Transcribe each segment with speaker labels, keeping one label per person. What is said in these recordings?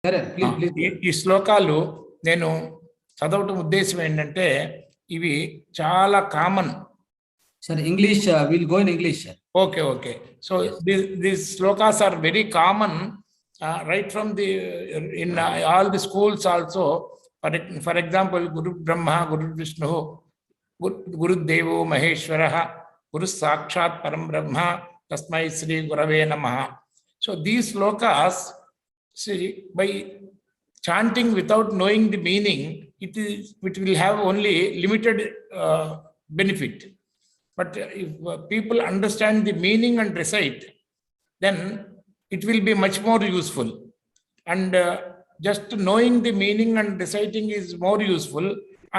Speaker 1: correct. Please.
Speaker 2: ఈ శ్లోకాలు నేను చదవటం ఉద్దేశం ఏంటంటే ఇవి చాలా common.
Speaker 1: Sir, English, we'll go in English.
Speaker 2: Okay. So these slokas are very common right from in all the schools also. For example, Guru Brahma, Guru Vishnu, Guru Devo Maheshwaraha, Guru Sakshat Param Brahma, Tasmai Sri Gurave Namaha. So these slokas, see, by chanting without knowing the meaning, it will have only limited benefit. But if people understand the meaning and recite, then it will be much more useful. And just knowing the meaning and reciting is more useful.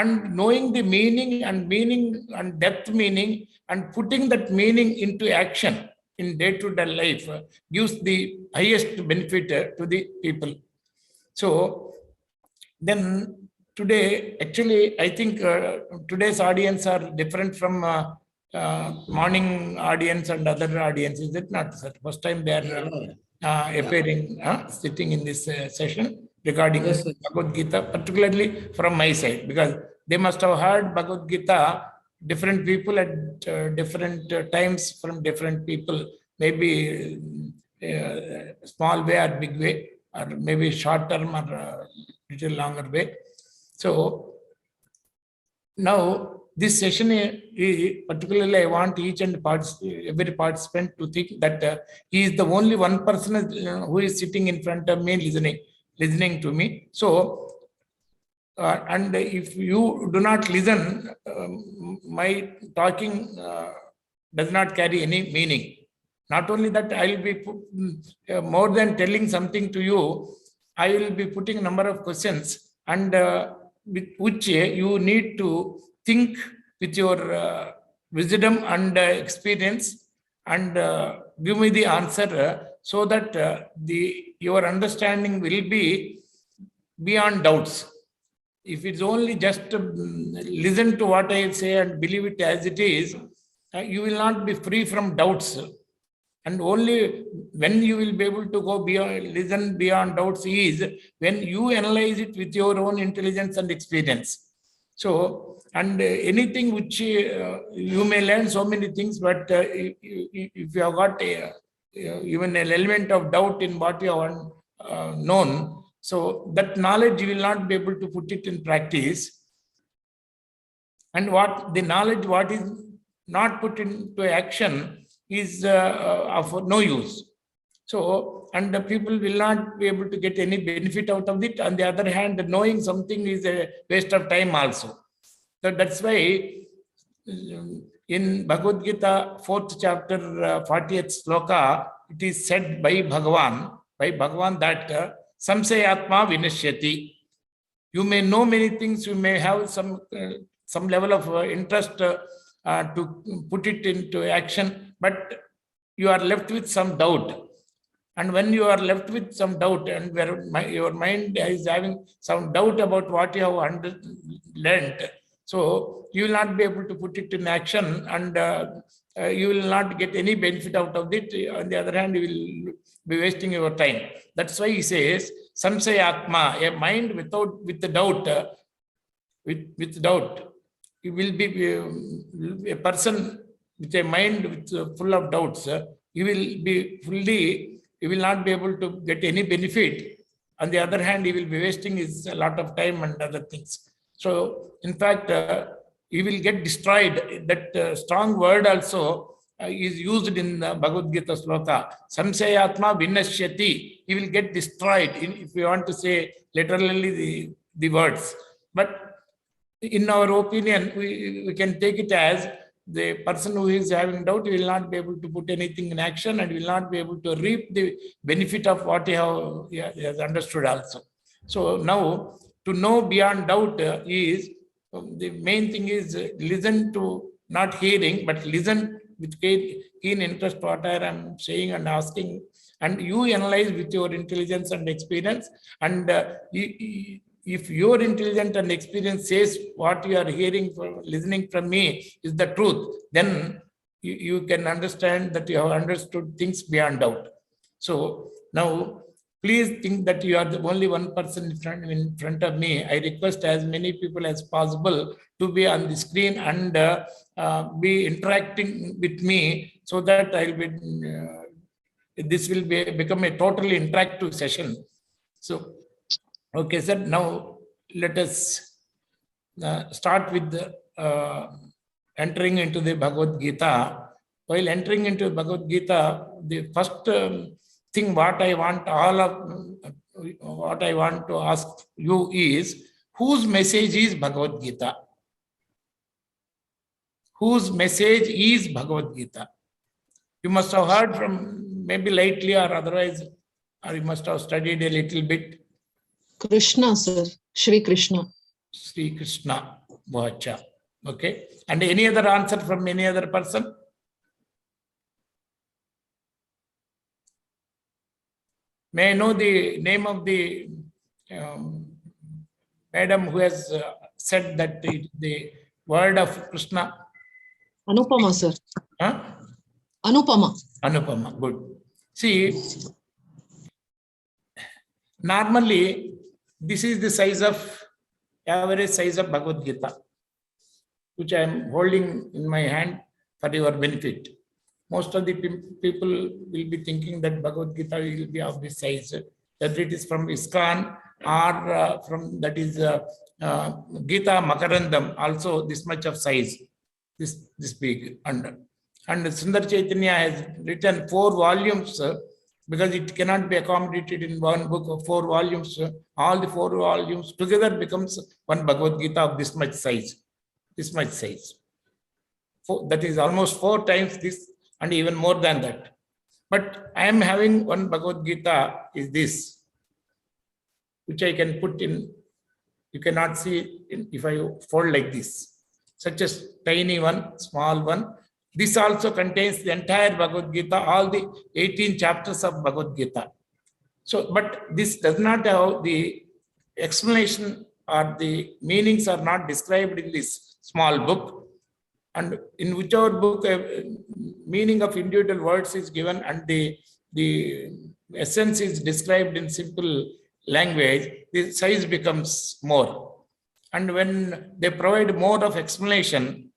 Speaker 2: And knowing the meaning and depth meaning and putting that meaning into action in day-to-day life gives the highest benefit to the people. So then today, actually, I think today's audience are different from morning audience and other audience. Is it not, sir? First time they are appearing, sitting in this session regarding Bhagavad Gita, particularly from my side, because they must have heard Bhagavad Gita, different people at different times from different people, maybe small way or big way, or maybe short term or little longer way. So now this session, particularly I want each and every participant to think that he is the only one person who is sitting in front of me listening to me. So and if you do not listen, my talking does not carry any meaning. Not only that, I will be more than telling something to you, I will be putting a number of questions, and with which you need to think with your wisdom and experience, and give me the answer, so that your understanding will be beyond doubts. If it's only just listen to what I say and believe it as it is, you will not be free from doubts. And only when you will be able to go beyond, listen beyond doubts is when you analyze it with your own intelligence and experience. So, and anything which you may learn so many things, but if you have got even an element of doubt in what you have known, so that knowledge you will not be able to put it in practice. And what the knowledge, what is not put into action, is of no use. So, and the people will not be able to get any benefit out of it. On the other hand, knowing something is a waste of time also. So that's why in Bhagavad Gita, 4th chapter, 40th sloka, it is said by Bhagavan that samsayatma vinashyati. You may know many things, you may have some level of interest to put it into action, but you are left with some doubt. And when you are left with some doubt, and where your mind is having some doubt about what you have learned, so you will not be able to put it in action, and you will not get any benefit out of it. On the other hand, you will be wasting your time. That's why he says samsayatma, a mind with doubt, with doubt. You will be a person with a mind full of doubts. You will not be able to get any benefit. On the other hand, he will be wasting a lot of time and other things. So, in fact, he will get destroyed. That strong word also is used in the Bhagavad Gita sloka. Samsayatma vinashyati. He will get destroyed, if you want to say literally the words. But in our opinion, we can take it as the person who is having doubt will not be able to put anything in action, and will not be able to reap the benefit of what he has understood also. So now, to know beyond doubt is, the main thing is listen to, not hearing, but listen with keen interest what I am saying and asking, and you analyze with your intelligence and experience. And if your intelligence and experience says what you are hearing, listening from me is the truth, then you can understand that you have understood things beyond doubt. So now Please think that you are the only one person in front of me. I request as many people as possible to be on the screen and be interacting with me, so that I'll be. This will become a totally interactive session. So, okay, sir. Now let us start with entering into the Bhagavad Gita. While entering into Bhagavad Gita, the first thing what I want to ask you is, whose message is Bhagavad Gita? Whose message is Bhagavad Gita? You must have heard from maybe lately or otherwise, or you must have studied a little bit.
Speaker 3: Krishna, sir. Shri Krishna.
Speaker 2: Sri Krishna Vacha. Okay. And any other answer from any other person? May I know the name of the madam who has said that the word of Krishna?
Speaker 3: Anupama, sir.
Speaker 2: Huh?
Speaker 3: Anupama.
Speaker 2: Anupama, good. See, normally this is the size of, average size of Bhagavad Gita, which I am holding in my hand for your benefit. Most of the people will be thinking that Bhagavad Gita will be of this size, whether it is from ISKCON or from, that is Gita Makarandam, also this much of size, this big. And Sundar Chaitanya has written 4 volumes, because it cannot be accommodated in one book of 4 volumes. All the 4 volumes together becomes one Bhagavad Gita of this much size. This much size. That is almost 4 times this, and even more than that. But I am having one Bhagavad Gita is this, which I can put in. You cannot see if I fold like this. Such a tiny one, small one. This also contains the entire Bhagavad Gita, all the 18 chapters of Bhagavad Gita. So, but this does not have the explanation, or the meanings are not described in this small book. And in whichever book meaning of individual words is given and the essence is described in simple language, the size becomes more. And when they provide more of explanation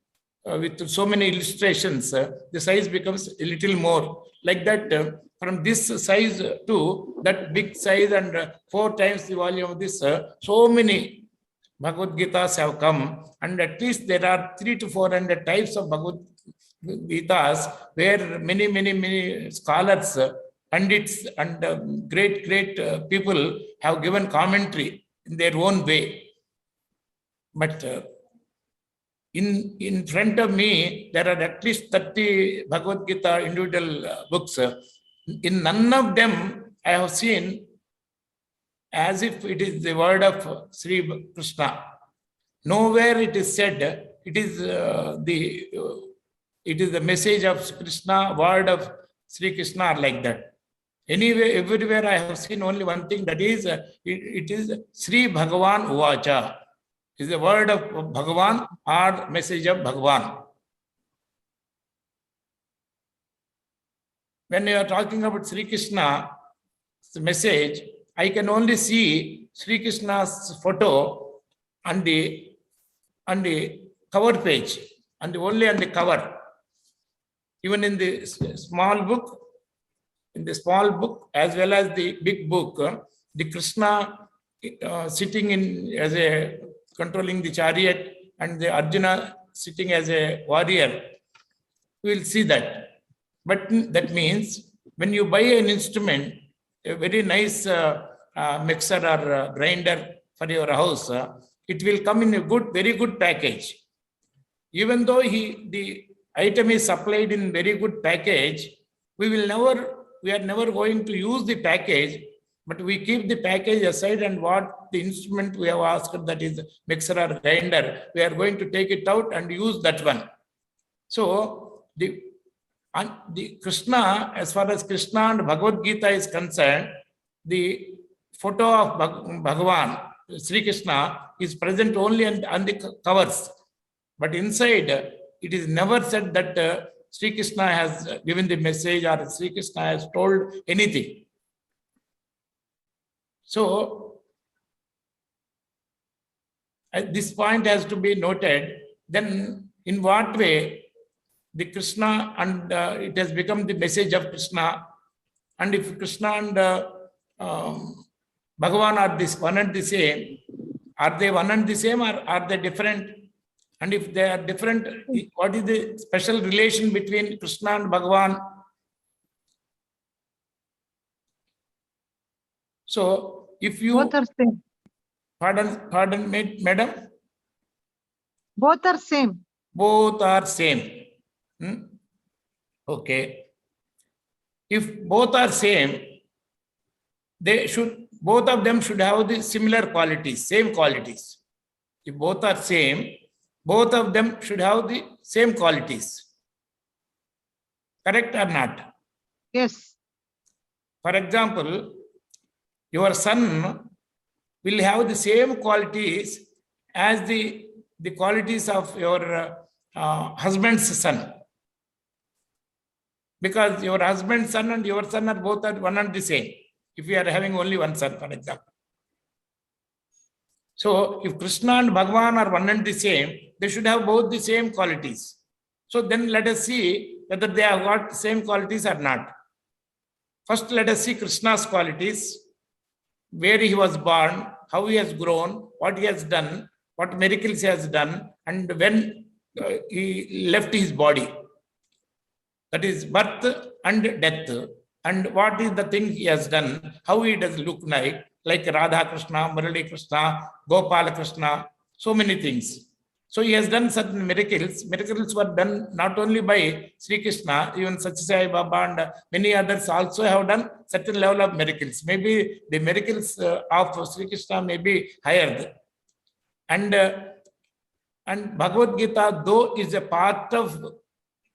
Speaker 2: with so many illustrations, the size becomes a little more. Like that, from this size to that big size and 4 times the volume of this, so many Bhagavad Gitas have come, and at least there are 300 to 400 types of Bhagavad Gitas, where many scholars, pandits, and great people have given commentary in their own way. But in front of me, there are at least 30 Bhagavad Gita individual books. In none of them I have seen as if it is the word of Sri Krishna. Nowhere it is said it is the message of Krishna, word of Sri Krishna, like that. Anyway, everywhere I have seen only one thing, that is it is Sri Bhagavan Uvacha. It is the word of Bhagavan or message of Bhagavan. When you are talking about Sri Krishna's message, I can only see Sri Krishna's photo on the cover page, and only on the cover. Even in the small book, as well as the big book, the Krishna sitting in as a controlling the chariot, and the Arjuna sitting as a warrior, we will see that. But that means when you buy an instrument, a very nice mixer or grinder for your house, it will come in a very good package. Even though the item is supplied in very good package, we are never going to use the package, but we keep the package aside, and what the instrument we have asked, that is mixer or grinder, we are going to take it out and use that one. So the Krishna, as far as Krishna and Bhagavad Gita is concerned, the photo of Bhagavan, Sri Krishna, is present only on the covers. But inside, it is never said that Sri Krishna has given the message or Sri Krishna has told anything. So this point has to be noted. Then in what way the Krishna and it has become the message of Krishna, and if Krishna and Bhagavan are this one and the same, are they one and the same or are they different? And if they are different, what is the special relation between Krishna and Bhagavan? So if you
Speaker 4: Both are same.
Speaker 2: pardon me, madam,
Speaker 4: Both are same.
Speaker 2: both are same. Okay. If both are same, both of them should have the similar qualities, same qualities. If both are same, both of them should have the same qualities. Correct or not?
Speaker 4: Yes.
Speaker 2: For example, your son will have the same qualities as the qualities of your husband's son. Because your husband's son and your son are both one and the same. If you are having only one son, for example. So if Krishna and Bhagavan are one and the same, they should have both the same qualities. So then let us see whether they have got the same qualities or not. First, let us see Krishna's qualities, where he was born, how he has grown, what he has done, what miracles he has done, and when he left his body. That is birth and death. And what is the thing he has done, how he does look like Radha Krishna, Murali Krishna, Gopala Krishna, so many things. So he has done certain miracles. Miracles were done not only by Sri Krishna, even Sathya Sai Baba and many others also have done certain level of miracles. Maybe the miracles of Sri Krishna may be higher. And Bhagavad Gita, though, is a part of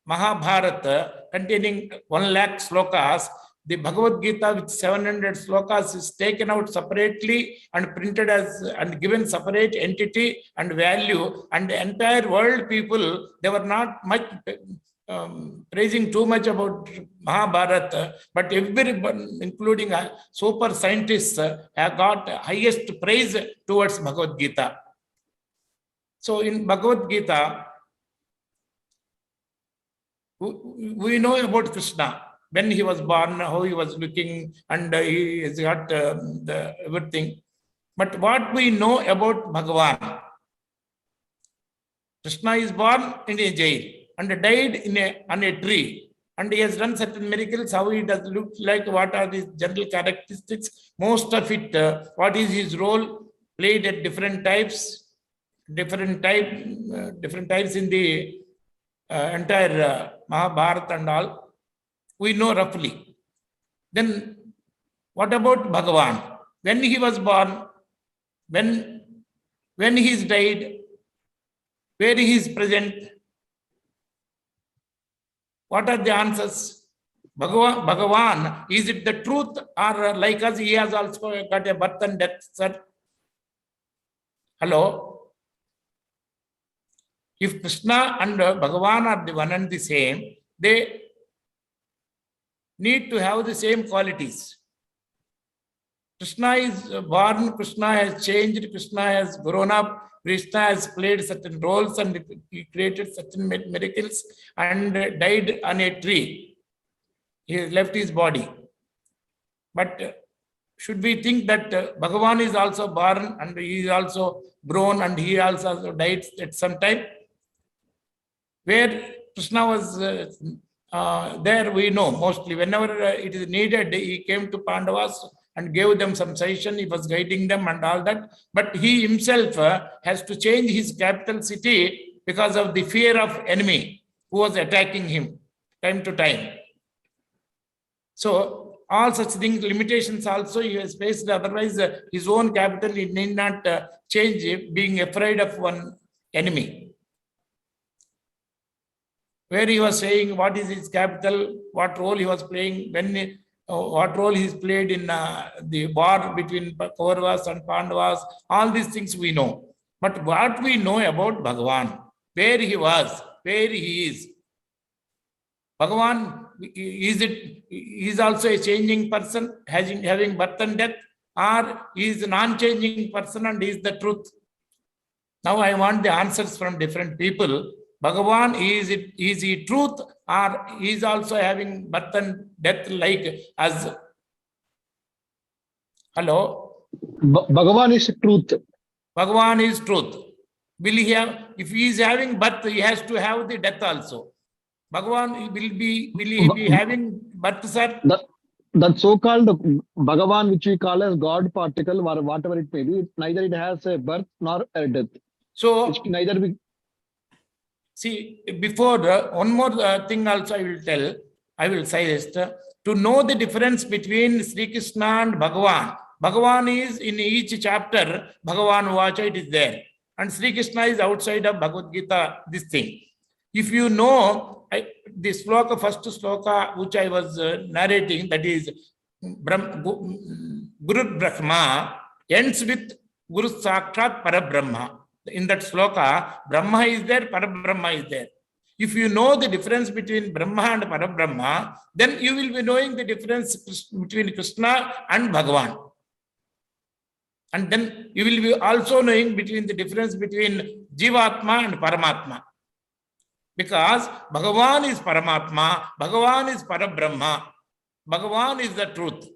Speaker 2: Mahabharata containing 1,00,000 slokas, the Bhagavad Gita with 700 slokas is taken out separately and printed as and given separate entity and value, and the entire world people, they were not much praising too much about Mahabharata, but everyone, including super scientists, have got highest praise towards Bhagavad Gita. So in Bhagavad Gita, we know about Krishna, when he was born, how he was looking, and he has got everything. But what we know about Bhagavan, Krishna is born in a jail and died on a tree, and he has done certain miracles. How he does look like, what are his general characteristics, most of it, what is his role played at different types in the entire Mahabharata and all, we know roughly. Then what about Bhagavan? When he was born, when he is died, where he is present, what are the answers? Bhagavan, is it the truth, or like us, he has also got a birth and death, sir? Hello? If Krishna and Bhagavan are the one and the same, they need to have the same qualities. Krishna is born, Krishna has changed, Krishna has grown up, Krishna has played certain roles and he created certain miracles and died on a tree. He has left his body. But should we think that Bhagavan is also born and he is also grown and he also died at some time? Where Krishna was there, we know mostly. Whenever it is needed, he came to Pandavas and gave them some suggestion. He was guiding them and all that. But he himself has to change his capital city because of the fear of enemy who was attacking him time to time. So all such things, limitations also he has faced. Otherwise, his own capital, he need not change, being afraid of one enemy. Where he was saying what is his capital, what role he was playing, what role he's played in the war between Kauravas and Pandavas, all these things we know. But what we know about Bhagavan, where he was, where he is. Bhagavan, is also a changing person, having birth and death, or he is a non-changing person and he is the truth? Now I want the answers from different people. Bhagavan, is he truth, or he is also having birth and death like us? Hello?
Speaker 5: Bhagavan is truth.
Speaker 2: Bhagavan is truth. Will he have, if he is having birth, he has to have the death also. Bhagavan will he be having birth, sir?
Speaker 5: That so-called Bhagavan, which we call as God particle, or whatever it may be, neither it has a birth nor a death.
Speaker 2: So,
Speaker 5: It can neither be.
Speaker 2: see, before one more thing also I will suggest to know the difference between Sri Krishna and Bhagavan. Bhagavan is in each chapter, Bhagavan Vacha, it is there. And Sri Krishna is outside of Bhagavad Gita, this thing. If you know, the sloka, first sloka, which I was narrating, that is Guru Brahma, ends with Guru Sakshat Parabrahma. In that sloka, Brahma is there, Parabrahma is there. If you know the difference between Brahma and Parabrahma, then you will be knowing the difference between Krishna and Bhagavan. And then you will be also knowing between the difference between Jivatma and Paramatma. Because Bhagavan is Paramatma, Bhagavan is Parabrahma, Bhagavan is the truth.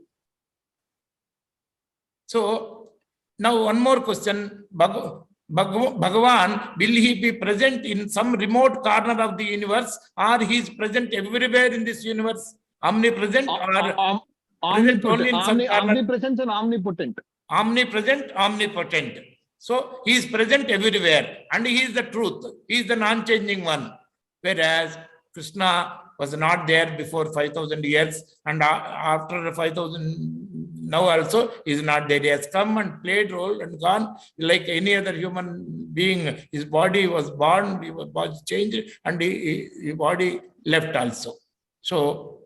Speaker 2: So, now one more question. Bhagavan, will he be present in some remote corner of the universe, or he is present everywhere in this universe? Omnipresent or present only in some corner?
Speaker 5: Omnipresent and omnipotent.
Speaker 2: Omnipresent, omnipotent. So he is present everywhere and he is the truth. He is the non-changing one. Whereas Krishna was not there before 5,000 years, and after 5,000 now also he is not there. He has come and played role and gone like any other human being. His body was born, his body changed, and his body left also. So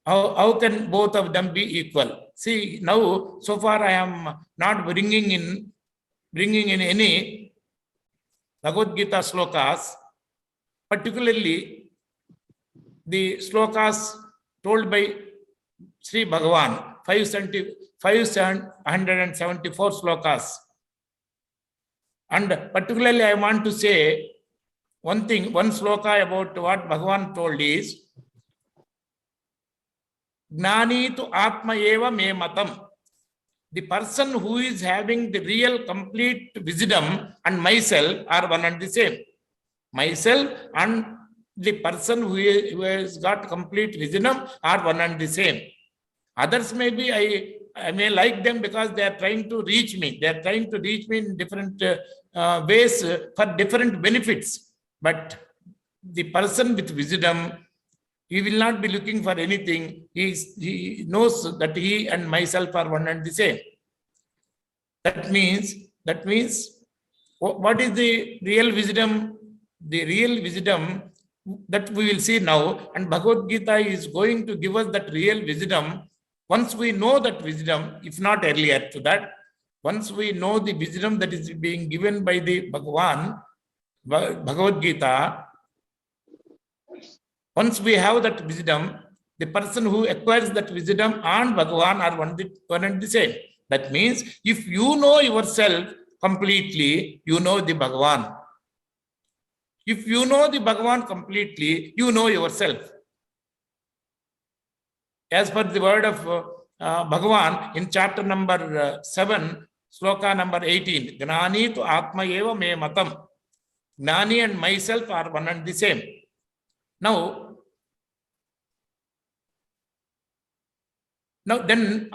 Speaker 2: how can both of them be equal? See, now so far I am not bringing in any Bhagavad Gita slokas, particularly the slokas told by Sri Bhagavan, 574 slokas. And particularly I want to say one thing, one sloka about what Bhagavan told is, Gnani tu Atma eva me matam. The person who is having the real complete wisdom and myself are one and the same. Myself and the person who has got complete wisdom are one and the same. Others maybe I may like them because they are trying to reach me. They are trying to reach me in different ways for different benefits. But the person with wisdom, he will not be looking for anything. He knows that he and myself are one and the same. That means what is the real wisdom? The real wisdom that we will see now, and Bhagavad Gita is going to give us that real wisdom. Once we know that wisdom, if not earlier to that, once we know the wisdom that is being given by the Bhagavan, Bhagavad Gita, once we have that wisdom, the person who acquires that wisdom and Bhagavan are one and the same. That means if you know yourself completely, you know the Bhagavan. If you know the Bhagavan completely, you know yourself. As per the word of Bhagavan in chapter number 7, sloka number 18, Gnani tu Atma eva me matam. Gnani and myself are one and the same. Now then,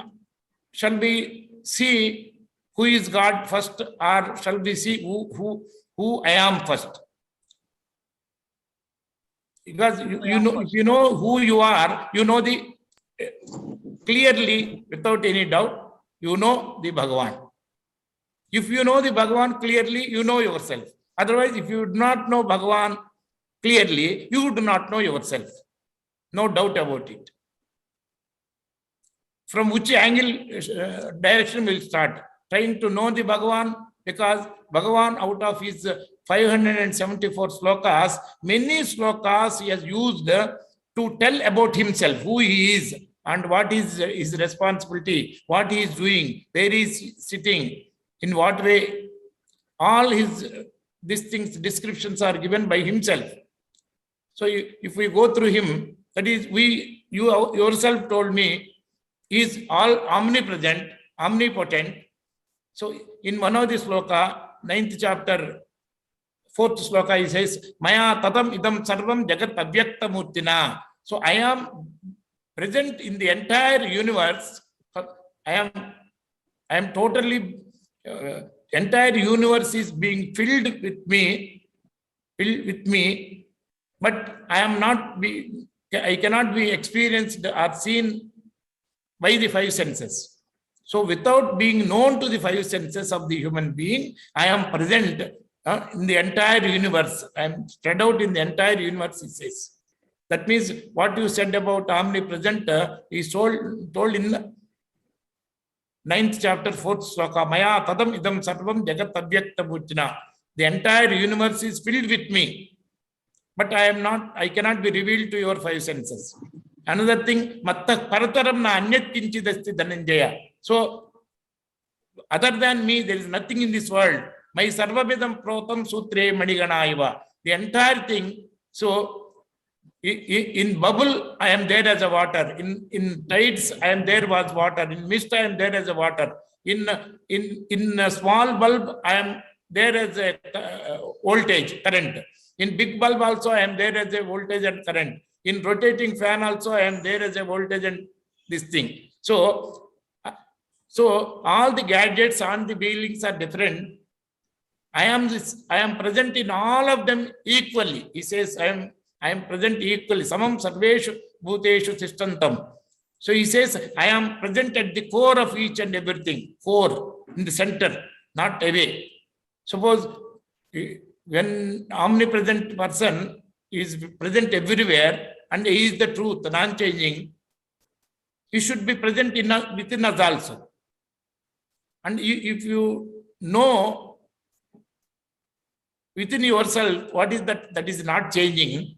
Speaker 2: shall we see who is God first, or shall we see who I am first? Because you know, if you know who you are, you know the clearly, without any doubt, you know the Bhagavan. If you know the Bhagavan clearly, you know yourself. Otherwise, if you do not know Bhagavan clearly, you do not know yourself. No doubt about it. From which angle, direction will start? Trying to know the Bhagavan, because Bhagavan, out of his 574 slokas, many slokas he has used to tell about himself, who he is. and what is his responsibility, what he is doing, where he is sitting, in what way. All his these things, descriptions are given by himself. So if we go through him, that is, you yourself told me, he is all omnipresent, omnipotent. So in one of the sloka, 9th chapter, 4th sloka, he says, Maya tatam idam sarvam jagat avyakta murtina. So I am present in the entire universe. I am totally, entire universe is being filled with me, but I cannot be experienced or seen by the five senses. So without being known to the five senses of the human being, I am present in the entire universe. I am spread out in the entire universe, he says. That means what you said about omnipresent is told in 9th chapter, 4th sloka. Maya tadam idam sarvam jagat avyakta bhutina. The entire universe is filled with me, but I cannot be revealed to your five senses. Another thing, matta parataram na anyat kinchidasti dhananjaya. So, other than me, there is nothing in this world. My sarvabedam protam sutre maniganaiva. The entire thing. So, in bubble, I am there as a water. In tides, I am there as water. In mist, I am there as a water. In a small bulb, I am there as a voltage, current. In big bulb also, I am there as a voltage and current. In rotating fan also, I am there as a voltage and this thing. So all the gadgets and the buildings are different. I am present in all of them equally. He says, I am present equally. Samam sarveshu bhuteshu tishtantam. So he says, I am present at the core of each and everything. Core, in the center, not away. Suppose when omnipresent person is present everywhere and he is the truth, non-changing, he should be present within us also. And if you know within yourself what is that is not changing,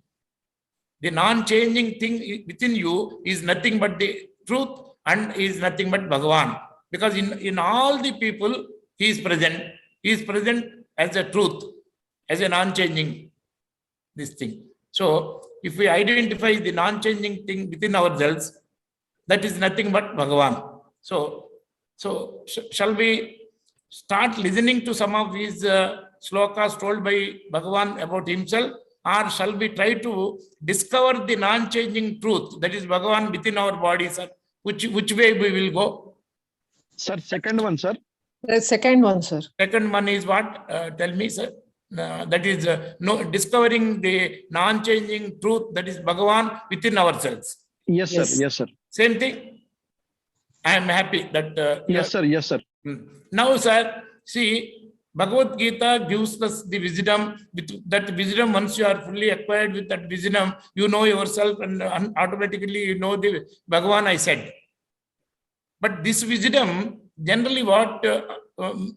Speaker 2: the non-changing thing within you is nothing but the truth and is nothing but Bhagavan. Because in all the people, he is present. He is present as a truth, as a non-changing this thing. So if we identify the non-changing thing within ourselves, that is nothing but Bhagavan. So shall we start listening to some of these slokas told by Bhagavan about himself, or shall we try to discover the non-changing truth, that is Bhagavan within our bodies? Which way we will go?
Speaker 5: Sir, second one, sir.
Speaker 3: The second one, sir.
Speaker 2: Second one is what? Tell me, sir. That is discovering the non-changing truth, that is Bhagavan within ourselves.
Speaker 5: Yes, sir.
Speaker 3: Yes.
Speaker 5: Yes, sir.
Speaker 2: Same thing. I am happy that.
Speaker 5: Yes, sir. Yes, sir.
Speaker 2: Now, sir, see, Bhagavad Gita gives us the wisdom. With that wisdom, once you are fully acquired with that wisdom, you know yourself and automatically you know the Bhagavan I said. But this wisdom, generally what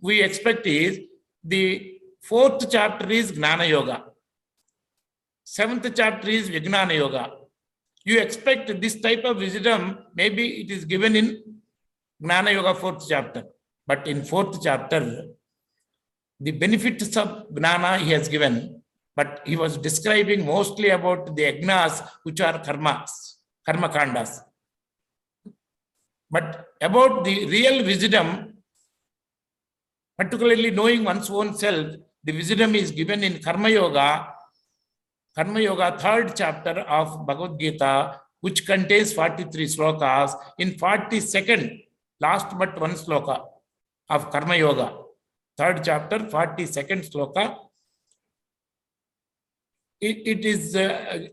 Speaker 2: we expect is the 4th chapter is Gnana Yoga. 7th chapter is Vijnana Yoga. You expect this type of wisdom, maybe it is given in Gnana Yoga 4th chapter. But in 4th chapter, the benefits of Gnana he has given, but he was describing mostly about the Agnas, which are karma kandas. But about the real wisdom, particularly knowing one's own self, the wisdom is given in Karma Yoga 3rd chapter of Bhagavad Gita, which contains 43 slokas. In 42nd, last but one sloka of Karma Yoga, 3rd chapter, 42nd sloka, it is a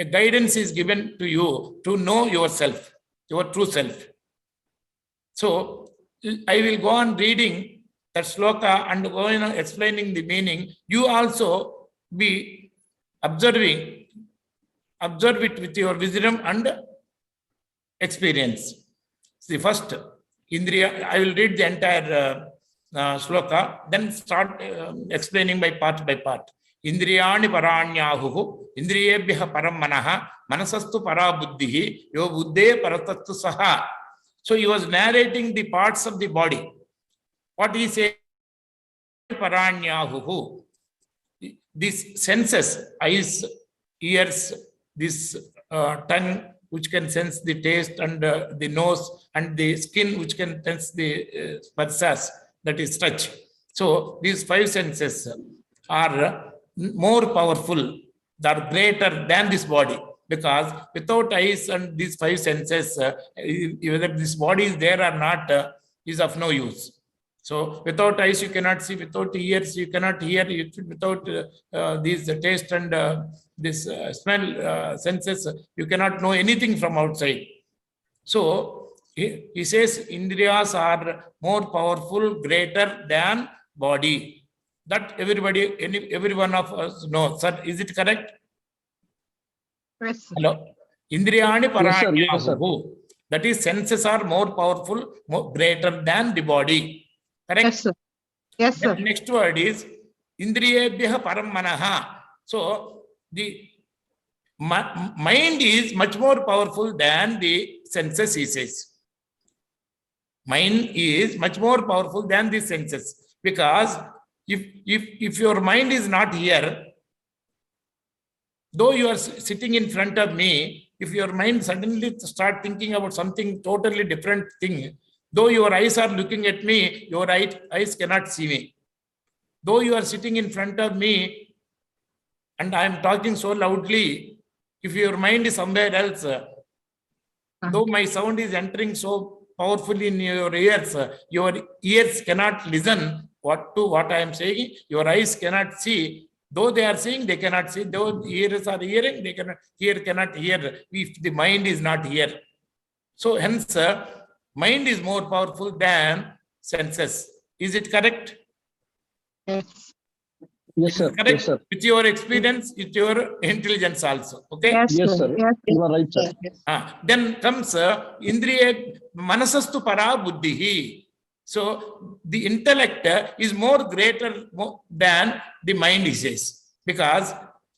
Speaker 2: guidance is given to you to know yourself, your true self. So I will go on reading that sloka and go on explaining the meaning. You also be observe it with your wisdom and experience. The first Indriya, I will read the entire sloka, then start explaining by part. Indriyani paranyahuhu, indriyebhya param manaha, manasastu para buddhihi, yo buddhe paratastu saha. So he was narrating the parts of the body. What he said, paranyahuhu, these senses, eyes, ears, this tongue, which can sense the taste, and the nose, and the skin, which can sense the sparsas, that is touch. So these five senses are more powerful, they are greater than this body, because without eyes and these five senses, whether this body is there or not, is of no use. So without eyes you cannot see, without ears you cannot hear, without these taste and this smell senses, you cannot know anything from outside. So he says Indriyas are more powerful, greater than body. That everybody, every one of us knows. Sir, is it correct?
Speaker 4: Yes, sir.
Speaker 2: Hello. Indriyani
Speaker 5: Yes, sir. Yes, sir.
Speaker 2: paranyahuhu. That is, senses are more powerful, more greater than the body. Correct?
Speaker 4: Yes, sir. Yes, sir.
Speaker 2: The next word is Indriyebhya param manaha. So the mind is much more powerful than the senses, he says. Mind is much more powerful than the senses, because if your mind is not here, though you are sitting in front of me, if your mind suddenly start thinking about something totally different thing, though your eyes are looking at me, your eyes cannot see me. Though you are sitting in front of me and I am talking so loudly, if your mind is somewhere else, though my sound is entering so powerfully in your ears cannot listen what I am saying, your eyes cannot see. Though they are seeing, they cannot see. Though ears are hearing, they cannot hear if the mind is not here. So hence, mind is more powerful than senses. Is it correct?
Speaker 4: Yes.
Speaker 5: Yes, sir.
Speaker 2: Correct?
Speaker 5: Yes, sir.
Speaker 2: With your experience, with your intelligence also. Okay?
Speaker 4: Yes,
Speaker 5: Yes, sir.
Speaker 4: Yes,
Speaker 5: You are right, sir.
Speaker 2: Then comes Indriya Manasastu Para Buddhihi. So the intellect is more greater than the mind, he says. Because,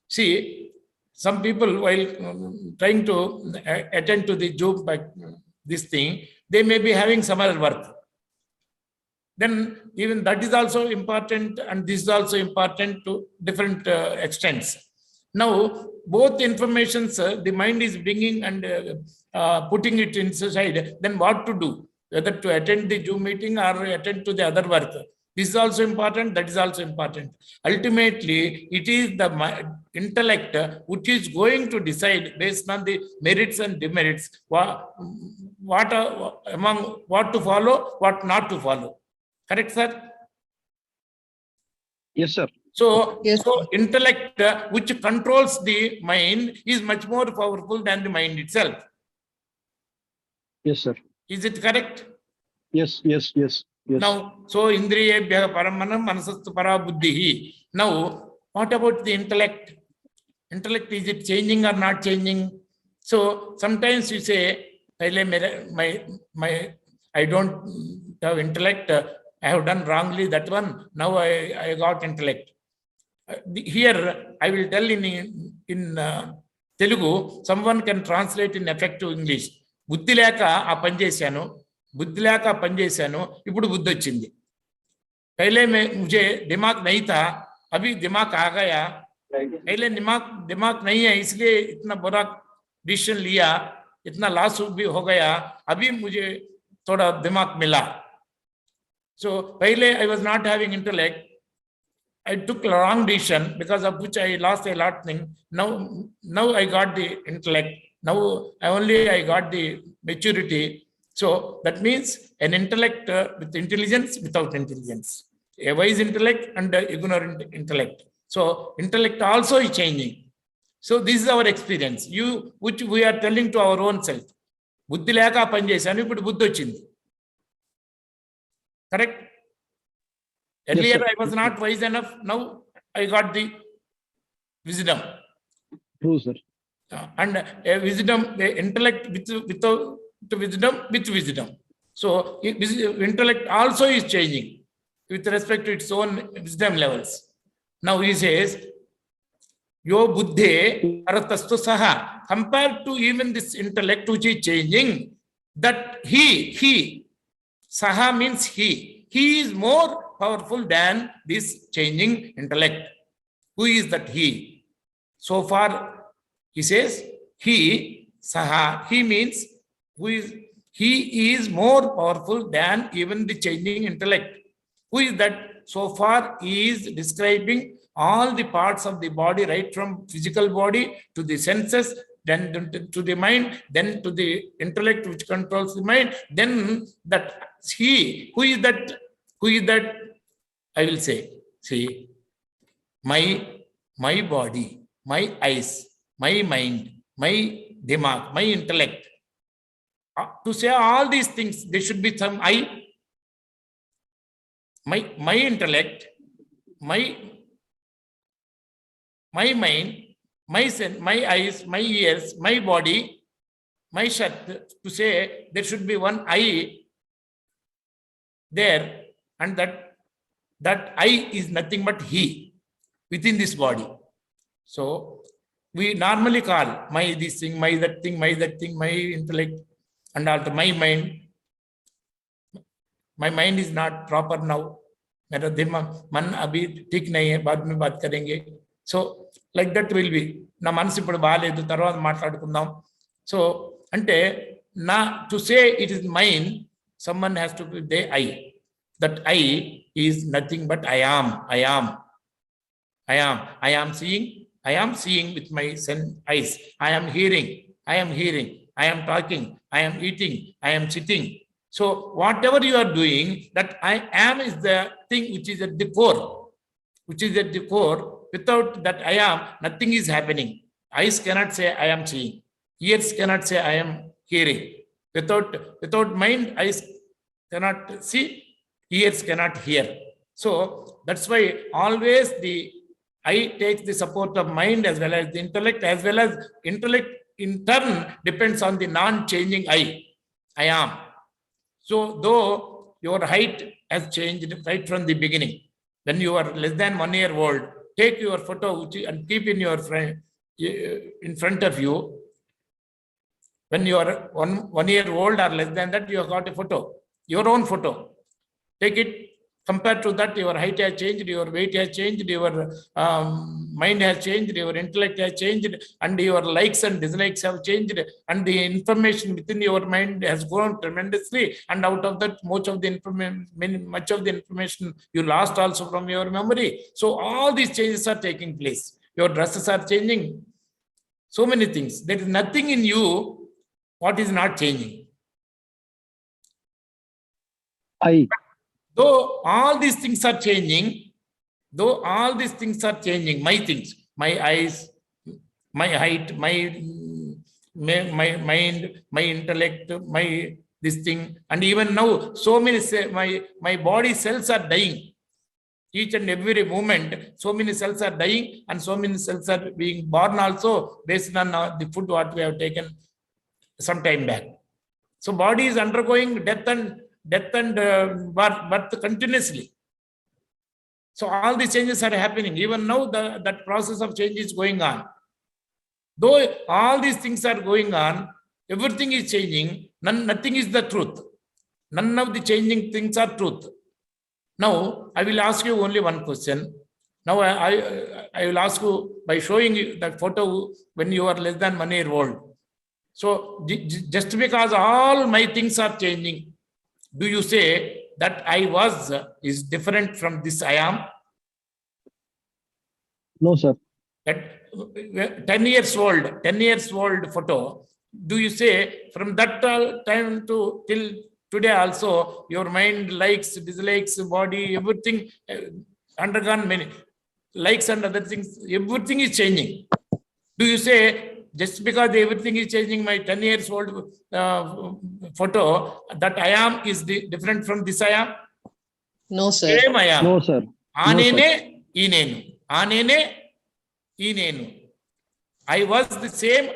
Speaker 2: see, some people, while trying to attend to the Zoom, this thing, they may be having some other work. Then even that is also important, and this is also important to different extents. Now, both informations the mind is bringing and putting it inside, then what to do? Whether to attend the Zoom meeting or attend to the other work. This is also important, that is also important. Ultimately, it is the intellect which is going to decide based on the merits and demerits, what to follow, what not to follow. Correct, sir?
Speaker 5: Yes, sir.
Speaker 2: So,
Speaker 3: Yes.
Speaker 2: so intellect which controls the mind is much more powerful than the mind itself.
Speaker 5: Yes, sir.
Speaker 2: Is it correct?
Speaker 5: Yes, yes, yes, yes.
Speaker 2: Now, so Indriyebhya Paramanam Manasastu Para Buddhihi. Now, what about the intellect? Intellect, is it changing or not changing? So sometimes you say, I don't have intellect, I have done wrongly that one, now I got intellect. Here, I will tell in Telugu, someone can translate in effective English. Buddhi leka aa pani chesanu, buddhi leka aa pani chesanu, ippudu buddhi vachindi. Pehle mujhe dimag nahi tha, abhi dimag aa gaya. Pehle dimag nahi hai, isliye itna bura decision liya, itna loss bhi ho gaya, abhi mujhe thoda dimag mila. So pehle I was not having intellect, I took a wrong decision, because of which I lost a lot of things. Now I got the intellect. Now I got the maturity. So that means an intellect with intelligence, without intelligence. A wise intellect and an ignorant intellect. So intellect also is changing. So this is our experience. Which we are telling to our own self. Buddhi leka pani chesanu, ippudu buddhi vachindi. Correct? Earlier,
Speaker 5: Yes,
Speaker 2: I was not wise enough. Now I got the wisdom.
Speaker 5: True, sir.
Speaker 2: And a wisdom, the intellect without wisdom, with wisdom. So intellect also is changing with respect to its own wisdom levels. Now he says, Yo buddhe paratastu saha. Compared to even this intellect which is changing, that he, saha means he is more powerful than this changing intellect. Who is that he? So far, he says he, saha, he means he is more powerful than even the changing intellect. Who is that? So far, he is describing all the parts of the body, right from physical body to the senses, then to the mind, then to the intellect which controls the mind, then that he, who is that? Who is that? I will say, see, my body, my eyes, my mind, my dimag, my intellect. To say all these things, there should be some I. My intellect, my mind, my sense, my eyes, my ears, my body, my shirt. To say there should be one I there, and that I is nothing but he within this body. So we normally call my this thing, my that thing, my that thing, my intellect, and also my mind. My mind is not proper now. मेरा दिमाग मन अभी ठीक नहीं है, बाद में बात करेंगे. So like that will be. నా మనసు ఇప్పుడు బాగాలేదు, తర్వాత మాట్లాడుకుందాం. So అంటే నా to say it is mine, someone has to be the I. That I is nothing but I am. I am seeing with my eyes. I am hearing. I am talking. I am eating. I am sitting. So whatever you are doing, that I am is the thing which is at the core. Without that I am, nothing is happening. Eyes cannot say I am seeing. Ears cannot say I am hearing. Without mind, eyes cannot see. Ears cannot hear. So that's why always the I takes the support of mind as well as the intellect, as well as intellect in turn depends on the non-changing I am. So though your height has changed right from the beginning, when you are less than 1 year old, take your photo and keep in front of you. When you are 1 year old or less than that, you have got a photo, your own photo. Take it. Compared to that, your height has changed, your weight has changed, your mind has changed, your intellect has changed, and your likes and dislikes have changed, and the information within your mind has grown tremendously. And out of that, much of the information you lost also from your memory. So all these changes are taking place. Your dresses are changing. So many things. There is nothing in you what is not changing. Though all these things are changing, my things, my eyes, my height, my mind, my intellect, my this thing, and even now, so many my body cells are dying. Each and every moment, so many cells are dying, and so many cells are being born also based on the food what we have taken some time back. So body is undergoing death and birth continuously. So all these changes are happening. Even now, that process of change is going on. Though all these things are going on, everything is changing. Nothing is the truth. None of the changing things are truth. Now, I will ask you only one question. Now, I will ask you by showing you that photo when you are less than 1 year old. So, just because all my things are changing, do you say that I was is different from this I am?
Speaker 5: No, sir.
Speaker 2: That 10 years old photo, do you say from that time to till today also, your mind likes, dislikes, body, everything undergone many likes and other things, everything is changing. Do you say just because everything is changing, my 10 years old photo, that I am is different from this I am?
Speaker 3: No, sir.
Speaker 2: Same I am.
Speaker 5: No, sir.
Speaker 2: Anene, inenu. Anene, inenu. I was the same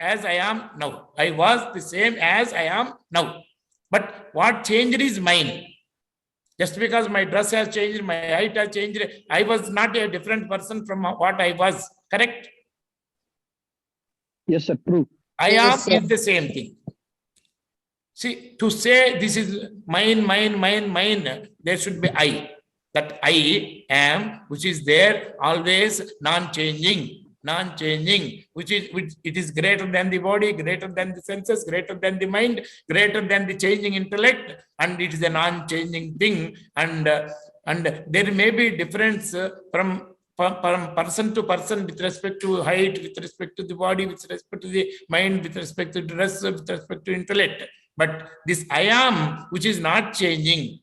Speaker 2: as I am now. I was the same as I am now. But what changed is mine. Just because my dress has changed, my height has changed, I was not a different person from what I was. Correct?
Speaker 5: Yes, sir. True.
Speaker 2: I
Speaker 3: Yes,
Speaker 2: am
Speaker 3: sir.
Speaker 2: is the same thing. See, to say this is mine, there should be I. That I am, which is there, always non-changing, which it is greater than the body, greater than the senses, greater than the mind, greater than the changing intellect, and it is a non-changing thing. And there may be difference from person to person with respect to height, with respect to the body, with respect to the mind, with respect to dress, with respect to intellect. But this I am, which is not changing,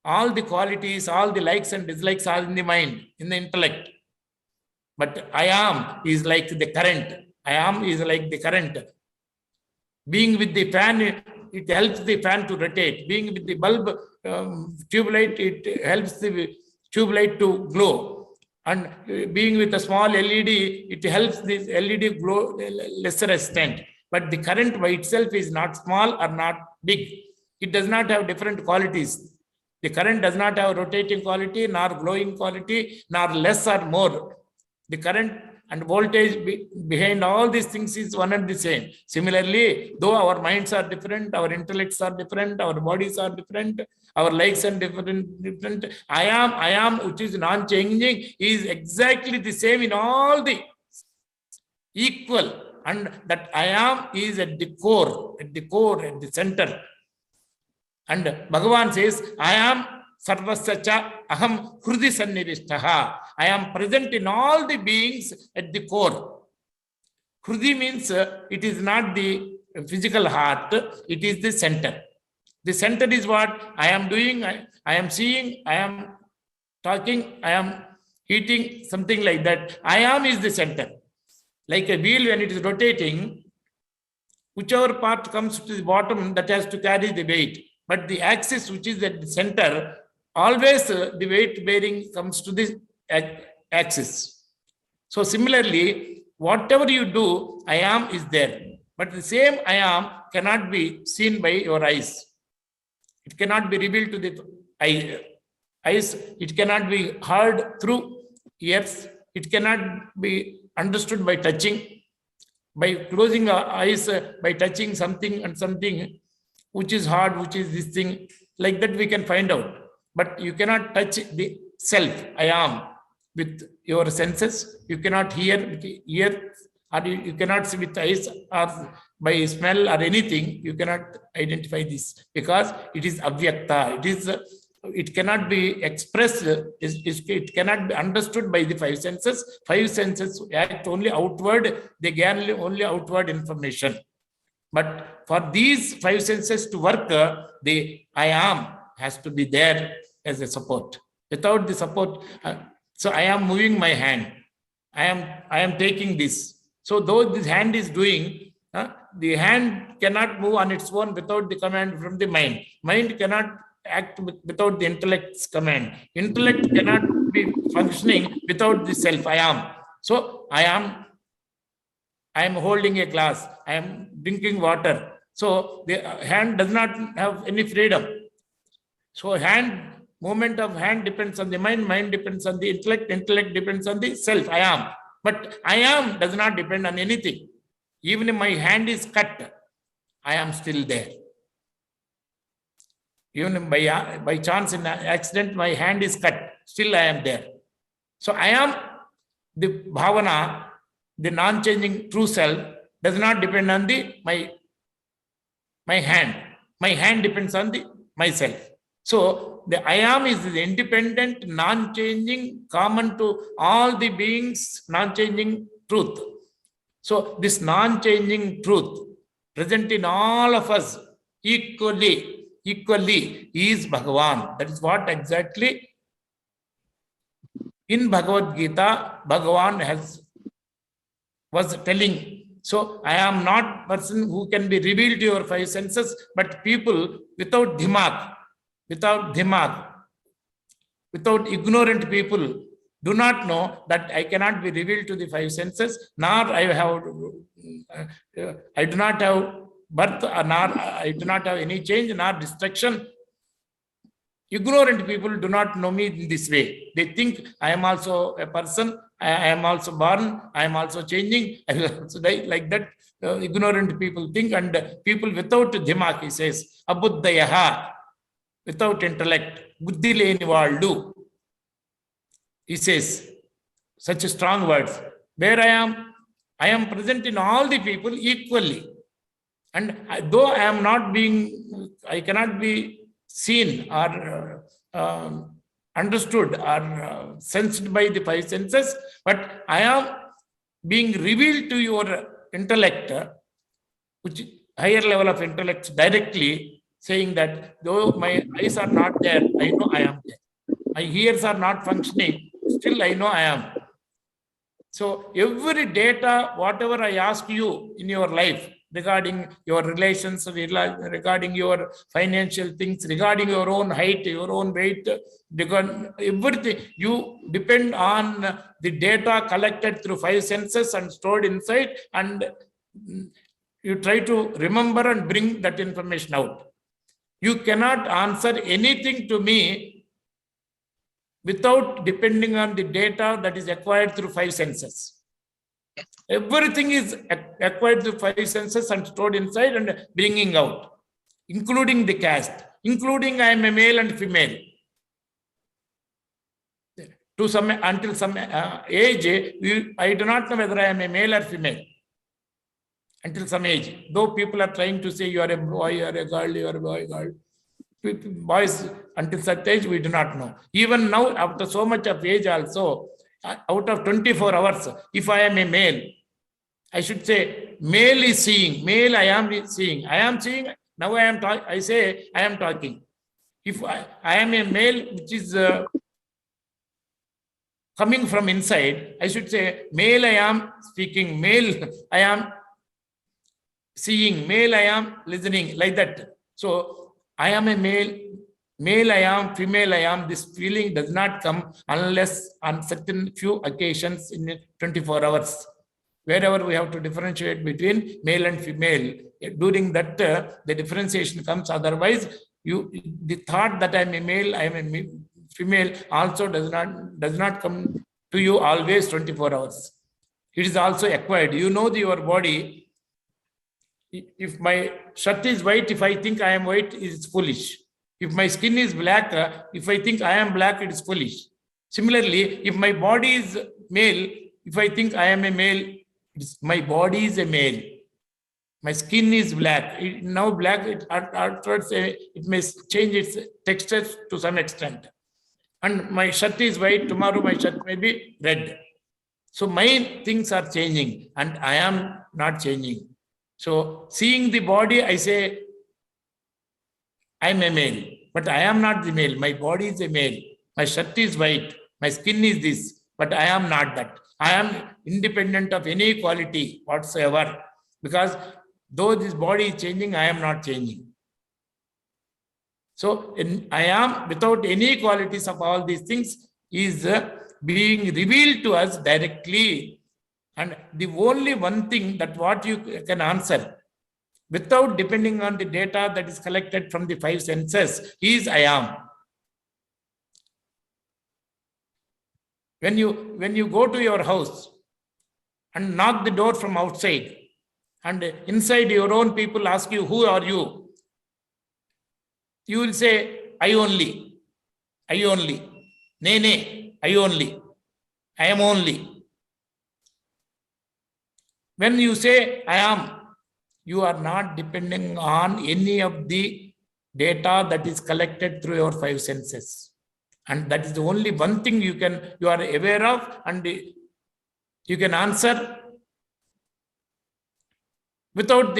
Speaker 2: all the qualities, all the likes and dislikes are in the mind, in the intellect. But I am is like the current. I am is like the current. Being with the fan, it helps the fan to rotate. Being with the bulb tube light, it helps the tube light to glow. And being with a small LED, it helps this LED glow lesser extent. But the current by itself is not small or not big. It does not have different qualities. The current does not have rotating quality, nor glowing quality, nor less or more. The current and voltage behind all these things is one and the same. Similarly, though our minds are different, our intellects are different, our bodies are different, our likes are different. I am, which is non-changing, is exactly the same in all the equal. And that I am is at the core, at the center. And Bhagavan says, I am sarvasya aham hrudi sannivishtaha. I am present in all the beings at the core. Hrudi means it is not the physical heart, it is the center. The center is what I am doing, I am seeing, I am talking, I am eating, something like that. I am is the center. Like a wheel, when it is rotating, whichever part comes to the bottom, that has to carry the weight. But the axis, which is at the center, always the weight bearing comes to the axis. So similarly, whatever you do, I am is there. But the same I am cannot be seen by your eyes. It cannot be revealed to the eyes. It cannot be heard through ears. It cannot be understood by touching. By closing our eyes, by touching something and something, which is hard, which is this thing, like that we can find out. But you cannot touch the self, I am, with your senses. You cannot hear with the ear, or you cannot see with eyes, or by smell or anything. You cannot identify this because it is avyakta. It cannot be expressed, it cannot be understood by the five senses. Five senses act only outward, they gain only outward information. But for these five senses to work, the I am has to be there as a support. Without the support, so I am moving my hand. I am taking this. So though this hand is doing, the hand cannot move on its own without the command from the mind. Mind cannot act without the intellect's command. Intellect cannot be functioning without the self, I am. So I am holding a glass, I am drinking water. So the hand does not have any freedom. So movement of hand depends on the mind depends on the intellect depends on the self, I am. But I am does not depend on anything. Even if my hand is cut, I am still there. Even by chance in an accident, my hand is cut, still I am there. So I am the bhavana, the non-changing true self, does not depend on my hand. My hand depends on myself. So the I am is the independent, non-changing, common to all the beings, non-changing truth. So this non-changing truth present in all of us equally is Bhagavan. That is what exactly in Bhagavad-gita Bhagavan was telling. So I am not person who can be revealed to your five senses, but people without dhimag, without ignorant people do not know that I cannot be revealed to the five senses, nor I do not have birth, nor I do not have any change, nor destruction. Ignorant people do not know me in this way. They think I am also a person, I am also born, I am also changing, I will also die. Like that, ignorant people think, and people without dhimak, he says, abuddhayaha, without intellect, buddhi leni valdu. He says, such strong words. Where I am present in all the people equally. And though I am not being, I cannot be seen or understood or sensed by the five senses, but I am being revealed to your intellect, which higher level of intellect, directly saying that though my eyes are not there, I know I am there. My ears are not functioning, still I know I am. So every data, whatever I ask you in your life, regarding your relations, regarding your financial things, regarding your own height, your own weight, everything, you depend on the data collected through five senses and stored inside, and you try to remember and bring that information out. You cannot answer anything to me without depending on the data that is acquired through five senses. Everything is acquired through five senses and stored inside and bringing out, including the caste, including I am a male and female. Until some age, I do not know whether I am a male or female. Until some age, though people are trying to say you are a boy, you are a girl, you are a boy, girl. Boys, until such age, we do not know. Even now, after so much of age also, out of 24 hours, if I am a male, I should say, male is seeing, male I am seeing. I am seeing, now I say I am talking. If I am a male which is coming from inside, I should say, male I am speaking, male I am seeing, male I am listening, like that. So I am a male, male I am, female I am. This feeling does not come unless on certain few occasions in 24 hours. Wherever we have to differentiate between male and female, during that the differentiation comes. Otherwise, the thought that I am a male, I am a female also does not come to you always 24 hours. It is also acquired. You know your body. If my shirt is white, if I think I am white, it is foolish. If my skin is black, if I think I am black, it is foolish. Similarly, if my body is male, if I think I am a male, my body is a male. My skin is black. Now black, afterwards it may change its texture to some extent. And my shirt is white, tomorrow my shirt may be red. So my things are changing and I am not changing. So seeing the body, I say, I am a male, but I am not the male. My body is a male. My shirt is white. My skin is this, but I am not that. I am independent of any quality whatsoever, because though this body is changing, I am not changing. So I am without any qualities of all these things is being revealed to us directly. And the only one thing that what you can answer without depending on the data that is collected from the five senses is I am. When you go to your house and knock the door from outside, and inside your own people ask you, who are you? You will say, I only, nay, I only, I am only. When you say I am, you are not depending on any of the data that is collected through your five senses. And that is the only one thing you are aware of, and you can answer without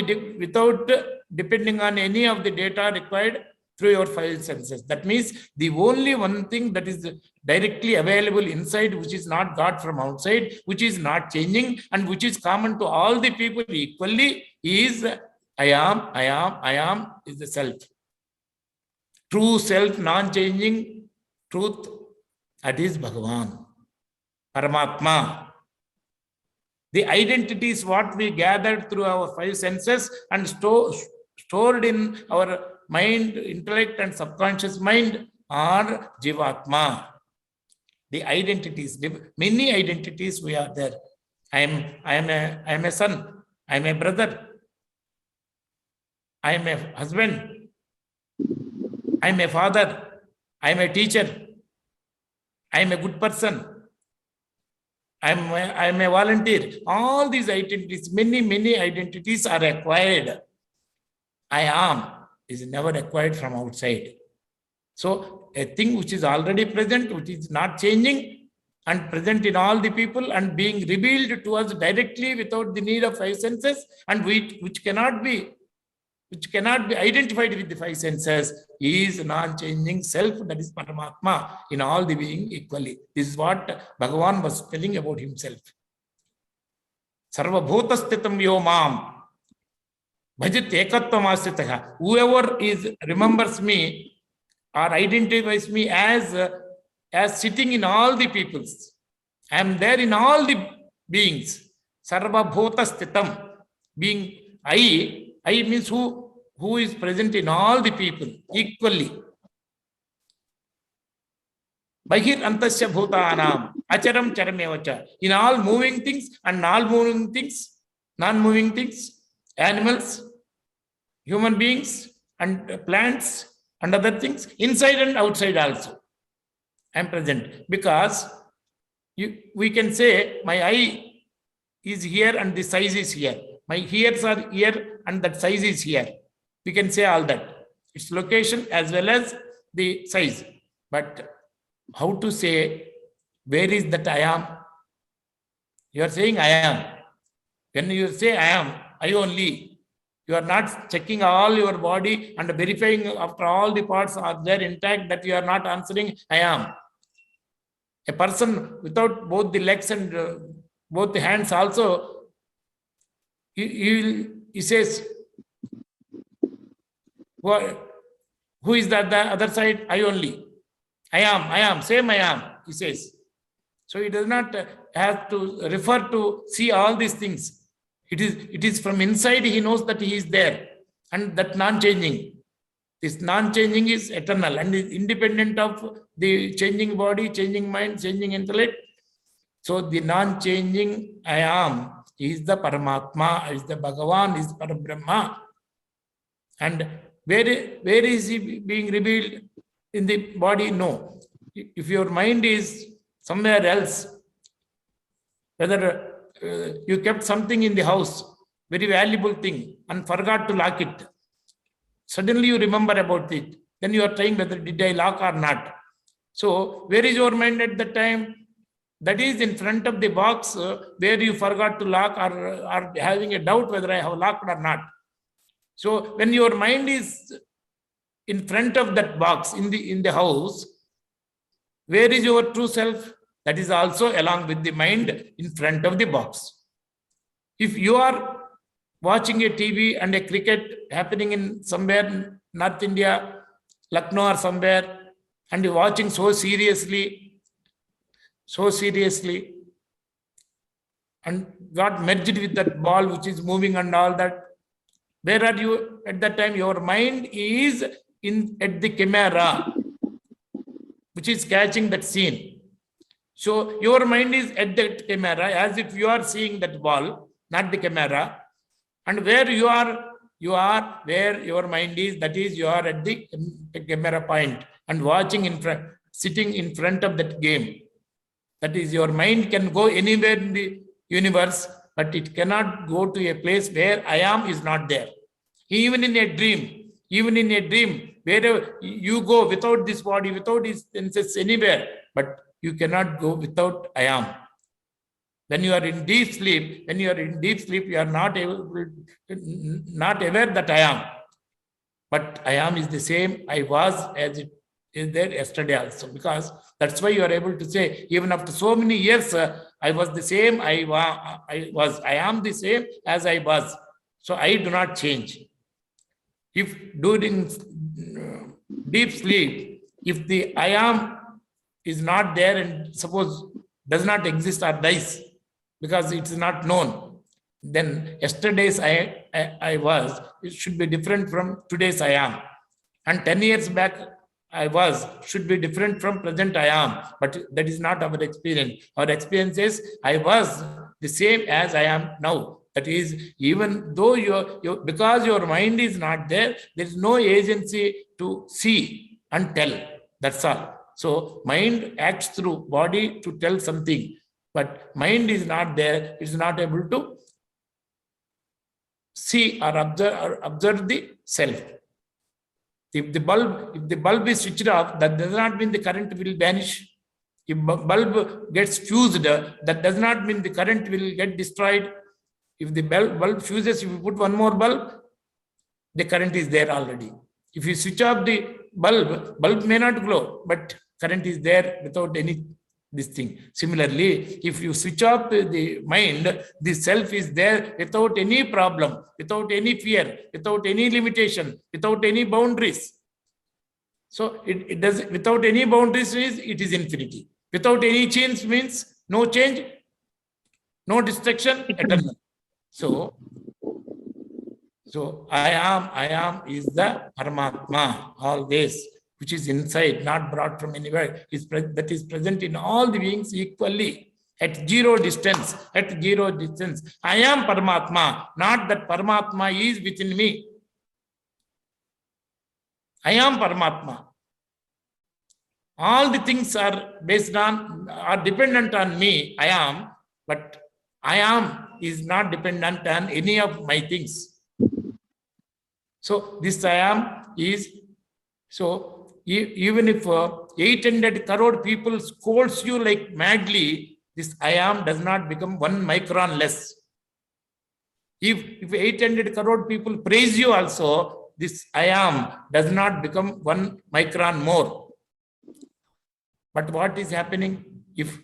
Speaker 2: depending on any of the data required through your five senses. That means the only one thing that is directly available inside, which is not got from outside, which is not changing, and which is common to all the people equally, is I am is the self. True self, non-changing truth, that is Bhagavan, Paramatma. The identity is what we gathered through our five senses and stored in our mind, intellect, and subconscious mind or Jivatma. The identities, many identities we are there. I am a son, I am a brother, I am a husband, I am a father, I am a teacher, I am a good person, I am a volunteer. All these identities, many identities are acquired. I am is never acquired from outside. So a thing which is already present, which is not changing and present in all the people and being revealed to us directly without the need of five senses, and which cannot be identified with the five senses, is non-changing self, that is Paramatma, in all the being equally. This is what Bhagavan was telling about himself. Sarva bhuta sthitam yo mam bhajit ekatvam asthitaha. Whoever remembers me or identifies me as sitting in all the peoples, I am there in all the beings. Sarva bhuta sthitam, being I means who is present in all the people equally. Bahir antasya bhutanam acharam charamevacha. In all moving things and non-moving things, animals, human beings and plants and other things, inside and outside also, I am present. Because we can say my eye is here and the size is here. My ears are here and that size is here. We can say all that. Its location as well as the size. But how to say, where is that I am? You are saying I am. When you say I am, I only. You are not checking all your body and verifying after all the parts are there intact, that you are not answering I am. A person without both the legs and both the hands also, he says, who is that the other side? I only. I am, same I am, he says. So he does not have to refer to see all these things. It is from inside he knows that he is there, and that non-changing. This non-changing is eternal and is independent of the changing body, changing mind, changing intellect. So the non-changing I am is the Paramatma, is the Bhagavan, is Parabrahma. And where is he being revealed? In the body? No. If your mind is somewhere else, whether you kept something in the house, very valuable thing, and forgot to lock it, suddenly you remember about it, then you are trying whether did I lock or not. So where is your mind at that time? That is in front of the box where you forgot to lock, or are having a doubt whether I have locked or not. So when your mind is in front of that box in the house, where is your true self? That is also along with the mind in front of the box. If you are watching a TV and a cricket happening in somewhere in North India, Lucknow or somewhere, and you're watching so seriously, and got merged with that ball which is moving and all that, where are you at that time? Your mind is at the camera, which is catching that scene. So your mind is at that camera as if you are seeing that ball, not the camera. And where you are where your mind is, that is you are at the camera point and watching in front, sitting in front of that game. That is, your mind can go anywhere in the universe, but it cannot go to a place where I am is not there. Even in a dream, wherever you go without this body, without these senses anywhere, but you cannot go without I am. When you are in deep sleep, you are not aware that I am. But I am is the same I was as it is there yesterday also. Because that's why you are able to say, even after so many years, I was the same I am the same as I was. So I do not change. If during deep sleep, if the I am is not there and suppose does not exist or dies because it is not known, then yesterday's I was, it should be different from today's I am. And 10 years back, I was should be different from present I am, but that is not our experience. Our experience is I was the same as I am now. That is, even though because your mind is not there, there is no agency to see and tell. That's all. So mind acts through body to tell something, but mind is not there. It's not able to see or observe the self. If the bulb is switched off, that does not mean the current will vanish. If bulb gets fused, that does not mean the current will get destroyed. If the bulb fuses, if you put one more bulb, the current is there already. If you switch off the bulb may not glow, but current is there without any this thing. Similarly, if you switch off the mind, the self is there without any problem, without any fear, without any limitation, without any boundaries. So it does, without any boundaries means it is infinity. Without any change means no change, no destruction, eternal. So I am is the Paramatma, always, which is inside, not brought from anywhere, that is present in all the beings equally, at zero distance, I am Paramatma, not that Paramatma is within me. I am Paramatma. All the things are dependent on me, I am, but I am is not dependent on any of my things. So this I am is, so even if 800 crore people scolds you like madly, this I am does not become 1 micron less. If 800 crore people praise you also, this I am does not become 1 micron more. But what is happening if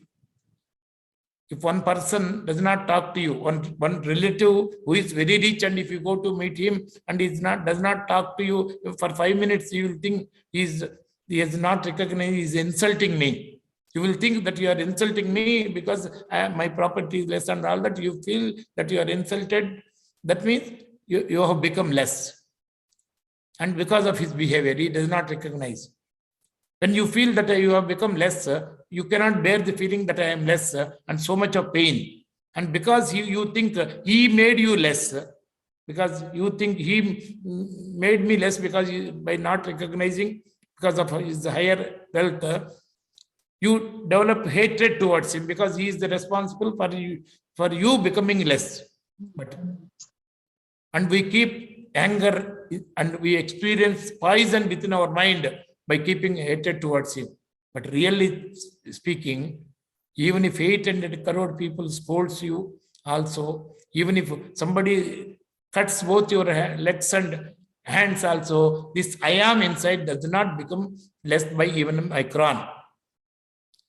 Speaker 2: one person does not talk to you, one relative who is very rich, and if you go to meet him and does not talk to you for 5 minutes, you will think he is not recognized, he is insulting me. You will think that you are insulting me because my property is less and all that. You feel that you are insulted. That means you have become less. And because of his behavior, he does not recognize. When you feel that you have become less, you cannot bear the feeling that I am less, and so much of pain. And because you think he made you less, because you think he made me less by not recognizing, because of his higher wealth, you develop hatred towards him because he is the responsible for you becoming less. And we keep anger and we experience poison within our mind by keeping hatred towards him. But really speaking, even if 800 crore people scolds you also, even if somebody cuts both your legs and hands also, this I am inside does not become less by even a micron.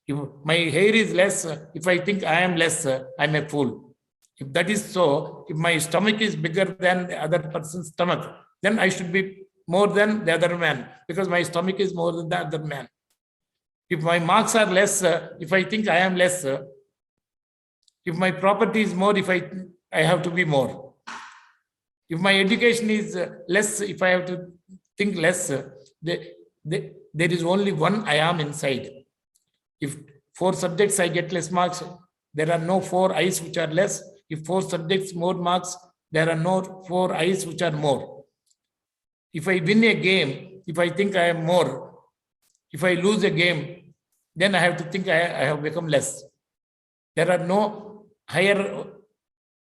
Speaker 2: If my hair is less, if I think I am less, I'm a fool. If that is so, if my stomach is bigger than the other person's stomach, then I should be more than the other man, because my stomach is more than the other man. If my marks are less, if I think I am less, if my property is more, if I have to be more. If my education is less, if I have to think less, there is only one I am inside. If 4 subjects I get less marks, there are no 4 I's which are less. If 4 subjects more marks, there are no 4 I's which are more. If I win a game, if I think I am more, if I lose a game, then I have to think I have become less. There are no higher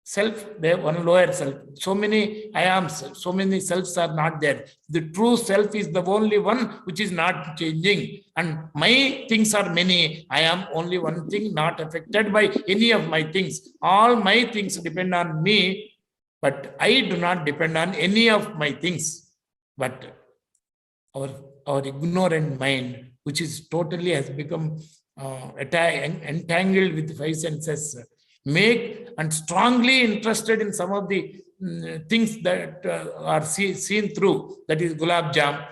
Speaker 2: self, there one lower self. So many I ams, so many selves are not there. The true self is the only one which is not changing. And my things are many. I am only one thing, not affected by any of my things. All my things depend on me, but I do not depend on any of my things. But our ignorant mind, which is totally has become entangled with 5 senses, make and strongly interested in some of the things that are seen through, that is gulab jam.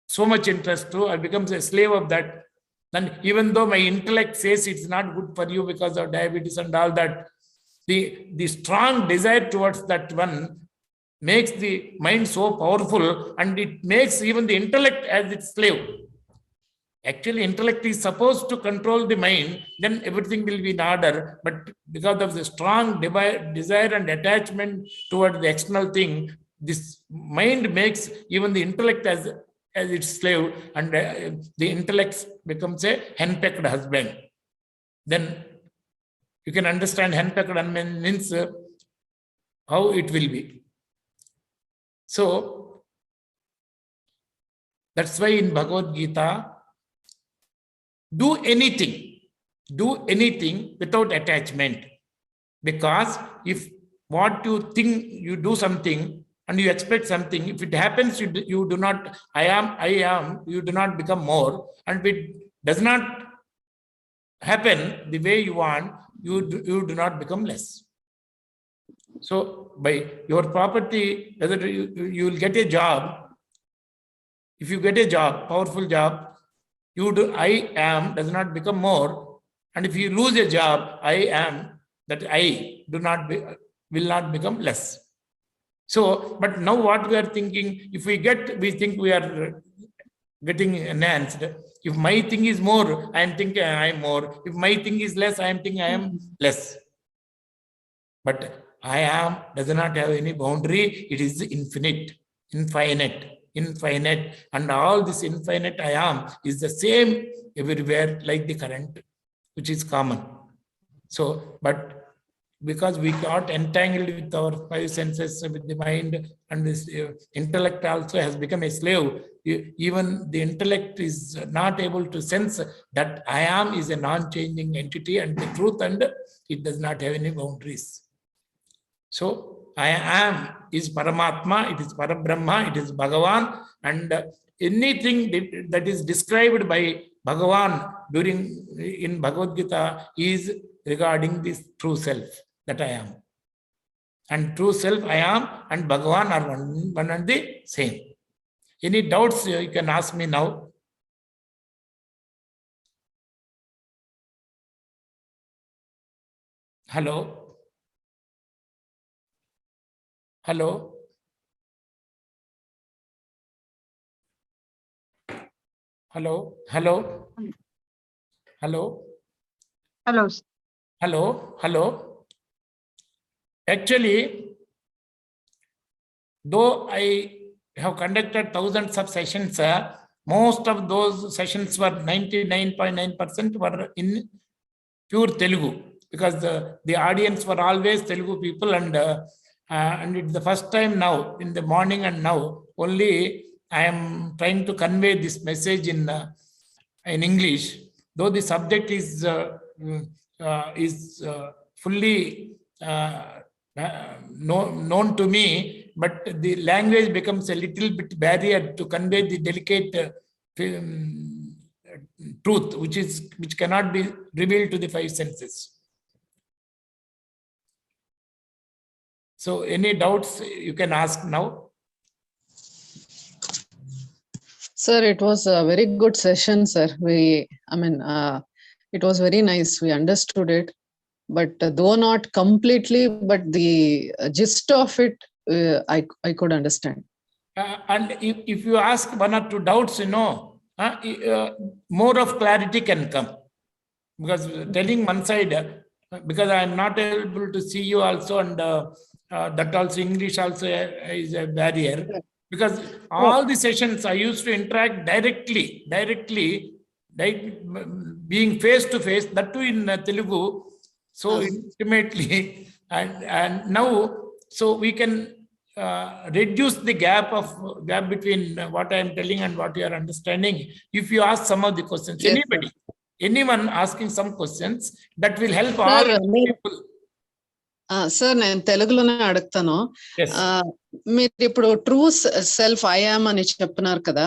Speaker 2: So much interest through, I become a slave of that. And even though my intellect says it's not good for you because of diabetes and all that, the strong desire towards that one makes the mind so powerful, and it makes even the intellect as its slave. Actually, intellect is supposed to control the mind, then everything will be in order. But because of the strong desire and attachment toward the external thing, this mind makes even the intellect as its slave, and the intellect becomes a henpecked husband. Then you can understand henpecked husband means how it will be. So that's why in Bhagavad Gita, do anything without attachment. Because if what you think, you do something and you expect something, if it happens, you do not, I am, you do not become more. And if it does not happen the way you want, you do not become less. So by your property, whether you will get a job, if you get a job, powerful job, I am does not become more. And if you lose a job, I am, that I will not become less. So, but now what we are thinking, if we think we are getting enhanced. If my thing is more, I am thinking I am more. If my thing is less, I am thinking I am less. But I am does not have any boundary. It is infinite. And all this infinite I am is the same everywhere, like the current, which is common. So, but because we got entangled with our five senses, with the mind, and this intellect also has become a slave. Even the intellect is not able to sense that I am is a non-changing entity and the truth, and it does not have any boundaries. So I am is Paramatma, it is Parabrahma, it is Bhagavan, and anything that is described by Bhagavan in Bhagavad Gita is regarding this true self that I am. And true self I am and Bhagavan are one and the same. Any doubts you can ask me now. Hello. Hello. Hello. Hello. Hello.
Speaker 4: Hello.
Speaker 2: Hello. Hello. Actually, though I have conducted thousands of sessions, most of those sessions were 99.9% were in pure Telugu, because the audience were always Telugu people, and it's the first time now in the morning, and now only I am trying to convey this message in English, though the subject is fully known to me, but the language becomes a little bit barrier to convey the delicate truth, which cannot be revealed to the five senses. So, any doubts you can ask now.
Speaker 3: Sir, it was a very good session, sir. It was very nice. We understood it, but though not completely, but the gist of it, I could understand.
Speaker 2: And if you ask one or two doubts, more of clarity can come. Because telling one side, because I am not able to see you also, and that also English also is a barrier. Because all the sessions I used to interact directly, being face to face, that too in Telugu, so intimately, and now, so we can reduce the gap between what I am telling and what you are understanding. If you ask some of the questions,
Speaker 3: Yes,
Speaker 2: anyone asking some questions, that will help all people.
Speaker 3: Sir నేను తెలుగులోనే అడుగుతాను. మీరు ఇప్పుడు true self I am అని చెప్తున్నారు కదా,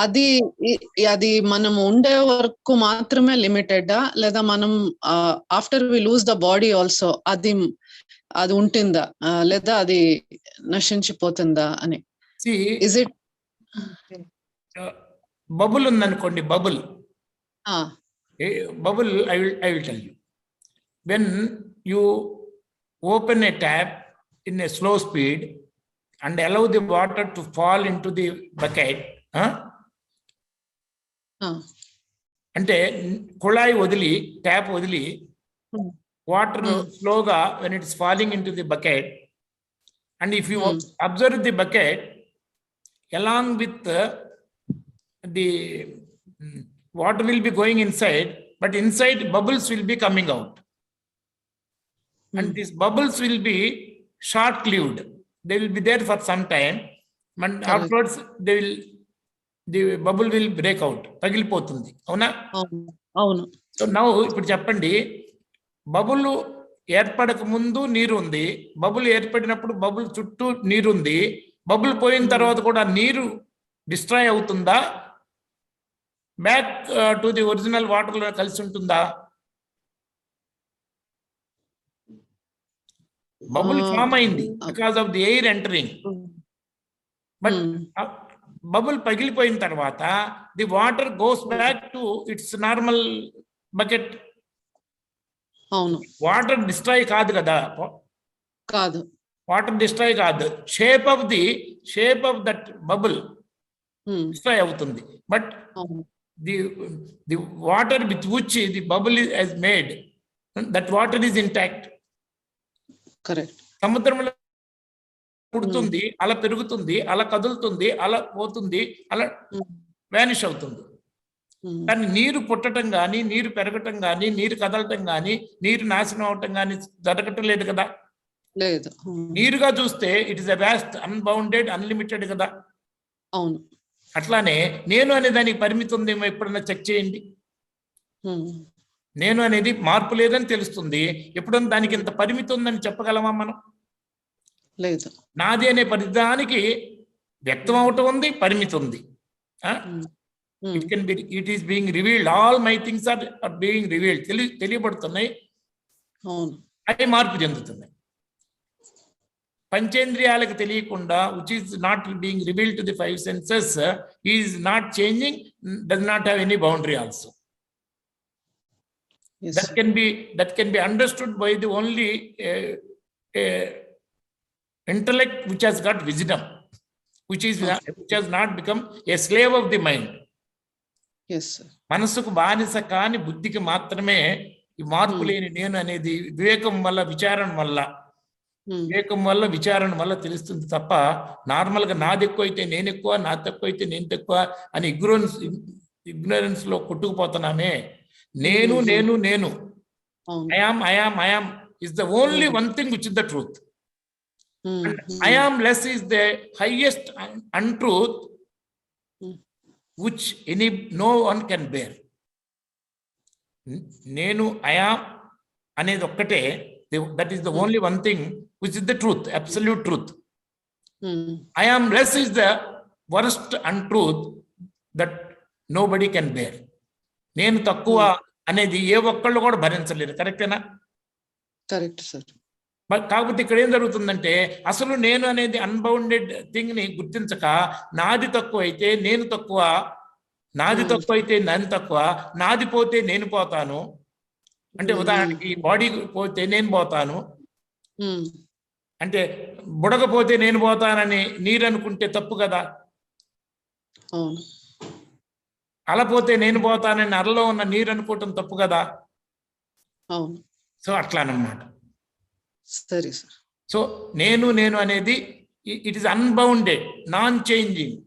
Speaker 3: అది మనం ఉండే వరకు మాత్రమే లిమిటెడా, లేదా మనం after we lose the body also అది ఉంటుందా, లేదా అది నశించిపోతుందా అని? ఇస్ ఇట్
Speaker 2: బబుల్ ఉందనుకోండి, bubble I will tell you. When you open a tap in a slow speed and allow the water to fall into the bucket. అంటే కుళాయి వదిలి ట్యాప్ వదిలి వాటర్ స్లోగా when it is falling into the bucket, and if you observe the bucket along with the water will be going inside, but inside bubbles will be coming out, and these bubbles will be short lived. They will be there for some time, and afterwards the bubble will break out, పగిలిపోతుంది. అవునా?
Speaker 3: అవును.
Speaker 2: So now ఇప్పుడు చెప్పండి, bubble ఏర్పడక ముందు నీరు ఉంది, bubble ఏర్పడినప్పుడు bubble చుట్టూ నీరు ఉంది, బబుల్ పోయిన తర్వాత కూడా నీరు డిస్ట్రాయ్ అవుతుందా, back to the original water లో కలిసి ఉంటుందా? బబుల్ ఫామ్ అయింది because of the air entering, but bubble పగిలిపోయిన తర్వాత the water goes back to its normal bucket.
Speaker 3: అవును.
Speaker 2: వాటర్ డిస్ట్రాయ్ కాదు కదా,
Speaker 3: కాదు,
Speaker 2: వాటర్ డిస్ట్రాయ్ కాదు, shape of that bubble destroy అవుతుంది, but the water with which the bubble is made, that water is intact.
Speaker 3: Correct.
Speaker 2: సముద్రంలో పుడుతుంది, అలా పెరుగుతుంది, అలా కదులుతుంది, అలా పోతుంది, అలా వ్యానిష్ అవుతుంది. కానీ నీరు పుట్టడం కానీ, నీరు పెరగటం కానీ, నీరు కదలటం కానీ, నీరు నాశనం అవటం కానీ జరగటం లేదు కదా.
Speaker 3: లేదు.
Speaker 2: నీరుగా చూస్తే it is a vast, unbounded, unlimited కదా.
Speaker 3: అవును.
Speaker 2: అట్లానే నేను అనే దానికి పరిమితి ఉందేమో ఎప్పుడన్నా చెక్ చేయండి. నేను అనేది మార్పు లేదని తెలుస్తుంది, ఎప్పుడన్నా దానికి ఇంత పరిమితి ఉందని చెప్పగలమా మనం?
Speaker 3: లేదు.
Speaker 2: నాది అనే పరిధానికి వ్యక్తం అవటం ఉంది, పరిమితి ఉంది. It is being revealed, all my things are being revealed, తెలియబడుతున్నాయి, అవి మార్పు చెందుతున్నాయి. పంచేంద్రియాలకు తెలియకుండా, which is not being revealed to the 5 senses, is not changing, does not have any boundary also. That can be understood by the only intellect which has got wisdom, which has not become a slave of the mind.
Speaker 3: Yes, sir.
Speaker 2: మనసుకు బానిస కాని బుద్ధికి మాత్రమే ఈ మార్పు లేని నేను అనేది వివేకం వల్ల, విచారణ వల్ల తెలుస్తుంది తప్ప, నార్మల్ గా నాది ఎక్కువ అయితే నేను ఎక్కువ, నాది తక్కువ అయితే నేను తక్కువ అని ఇగ్నోరెన్స్ లో కొట్టుకుపోతున్నామే. నేను I am is the only one thing which is the truth. I am less is the highest untruth which no one can bear. నేను I am అనేది ఒక్కటే, that is the only one thing which is the truth, absolute truth. I am less is the worst untruth that nobody can bear. నేను తక్కువ అనేది ఏ ఒక్కళ్ళు కూడా భరించలేరు. కరెక్టేనా?
Speaker 3: Correct sir.
Speaker 2: కాకపోతే ఇక్కడ ఏం జరుగుతుందంటే, అసలు నేను అనేది అన్బౌండెడ్ థింగ్ ని గుర్తించక, నాది తక్కువ అయితే నేను తక్కువ, నాది తక్కువ అయితే నేను తక్కువ, నాది పోతే నేను పోతాను. అంటే ఉదాహరణకి బాడీ పోతే నేను పోతాను, అంటే బుడగపోతే నేను పోతానని నీరు అనుకుంటే తప్పు కదా. అలా పోతే నేను పోతానని అరలో ఉన్న నీరు అనుకోవటం తప్పు కదా. సో అట్లానమాట.
Speaker 3: సరే సార్.
Speaker 2: సో నేను అనేది it is unbounded, non changing.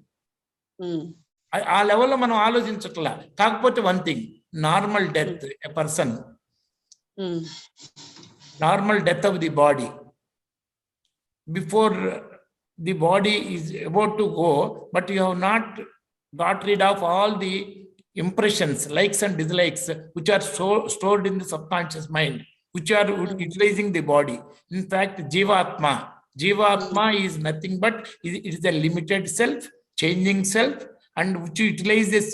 Speaker 2: ఆ లెవెల్లో మనం ఆలోచించట్లా. కాకపోతే one thing, normal death, a person, normal death of the body, before the body is about to go, but you have not got rid of all the impressions, likes and dislikes, which are stored in the subconscious mind, which are utilizing the body. In fact, Jivatma is nothing but it is a limited self, changing self, and which utilizes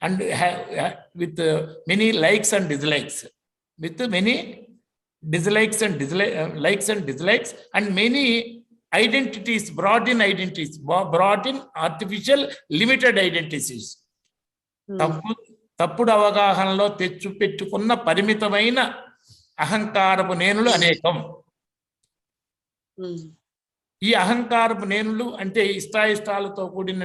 Speaker 2: and with many likes and dislikes, likes and dislikes, and many identities, brought in artificial limited identities. తప్పుడు అవగాహనలో తెచ్చిపెట్టుకున్న పరిమితమైన అహంకారపు నేనులు అనేకం. ఈ అహంకారపు నేనులు అంటే ఇష్టాయిష్టాలతో కూడిన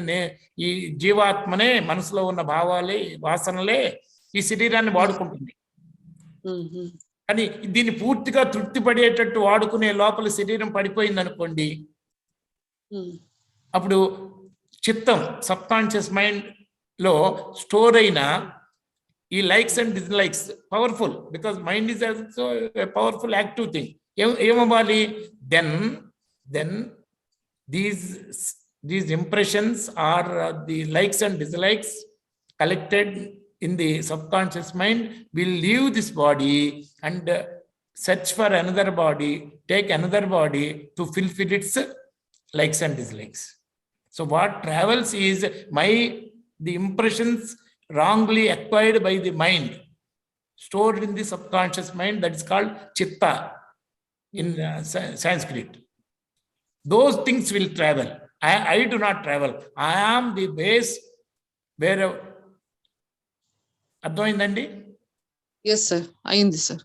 Speaker 2: ఈ జీవాత్మనే, మనసులో ఉన్న భావాలే, వాసనలే ఈ శరీరాన్ని వాడుకుంటుంది. కానీ దీన్ని పూర్తిగా తృప్తి పడేటట్టు వాడుకునే లోపల శరీరం పడిపోయింది అనుకోండి, అప్పుడు చిత్తం, సబ్ కాన్షియస్ మైండ్ లో స్టోర్ అయిన ఈ likes and dislikes powerful, because mind is also powerful active thing. ఏమవ్వాలి? Then these impressions are the likes and dislikes collected in the subconscious mind will leave this body and search for another body, take another body to fulfill its likes and dislikes. So what travels is the impressions wrongly acquired by the mind, stored in the subconscious mind, that is called chitta in Sanskrit. Those things will travel. I do not travel. I am the base where. అర్థమైందండి?
Speaker 3: Yes sir, అయింది sir.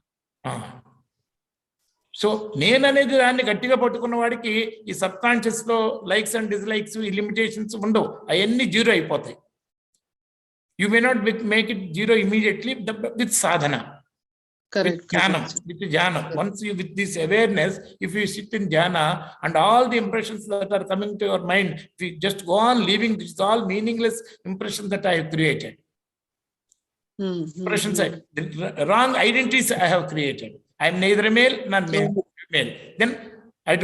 Speaker 2: So నేను అనేది దాన్ని గట్టిగా పట్టుకున్న వాడికి ఈ sub conscious లో లైక్స్ అండ్ డిస్లైక్స్, ఈ లిమిటేషన్స్ ఉండవు, అవన్నీ జీరో అయిపోతాయి. You may not make it zero immediately with Sadhana.
Speaker 3: Correct.
Speaker 2: With jhana. Once you with this awareness, if you sit in jhana and all the impressions that are coming to your mind, if you just go on leaving, this is all meaningless impressions that I have created. Impressions, the wrong identities I have created. I am neither male nor female. Then I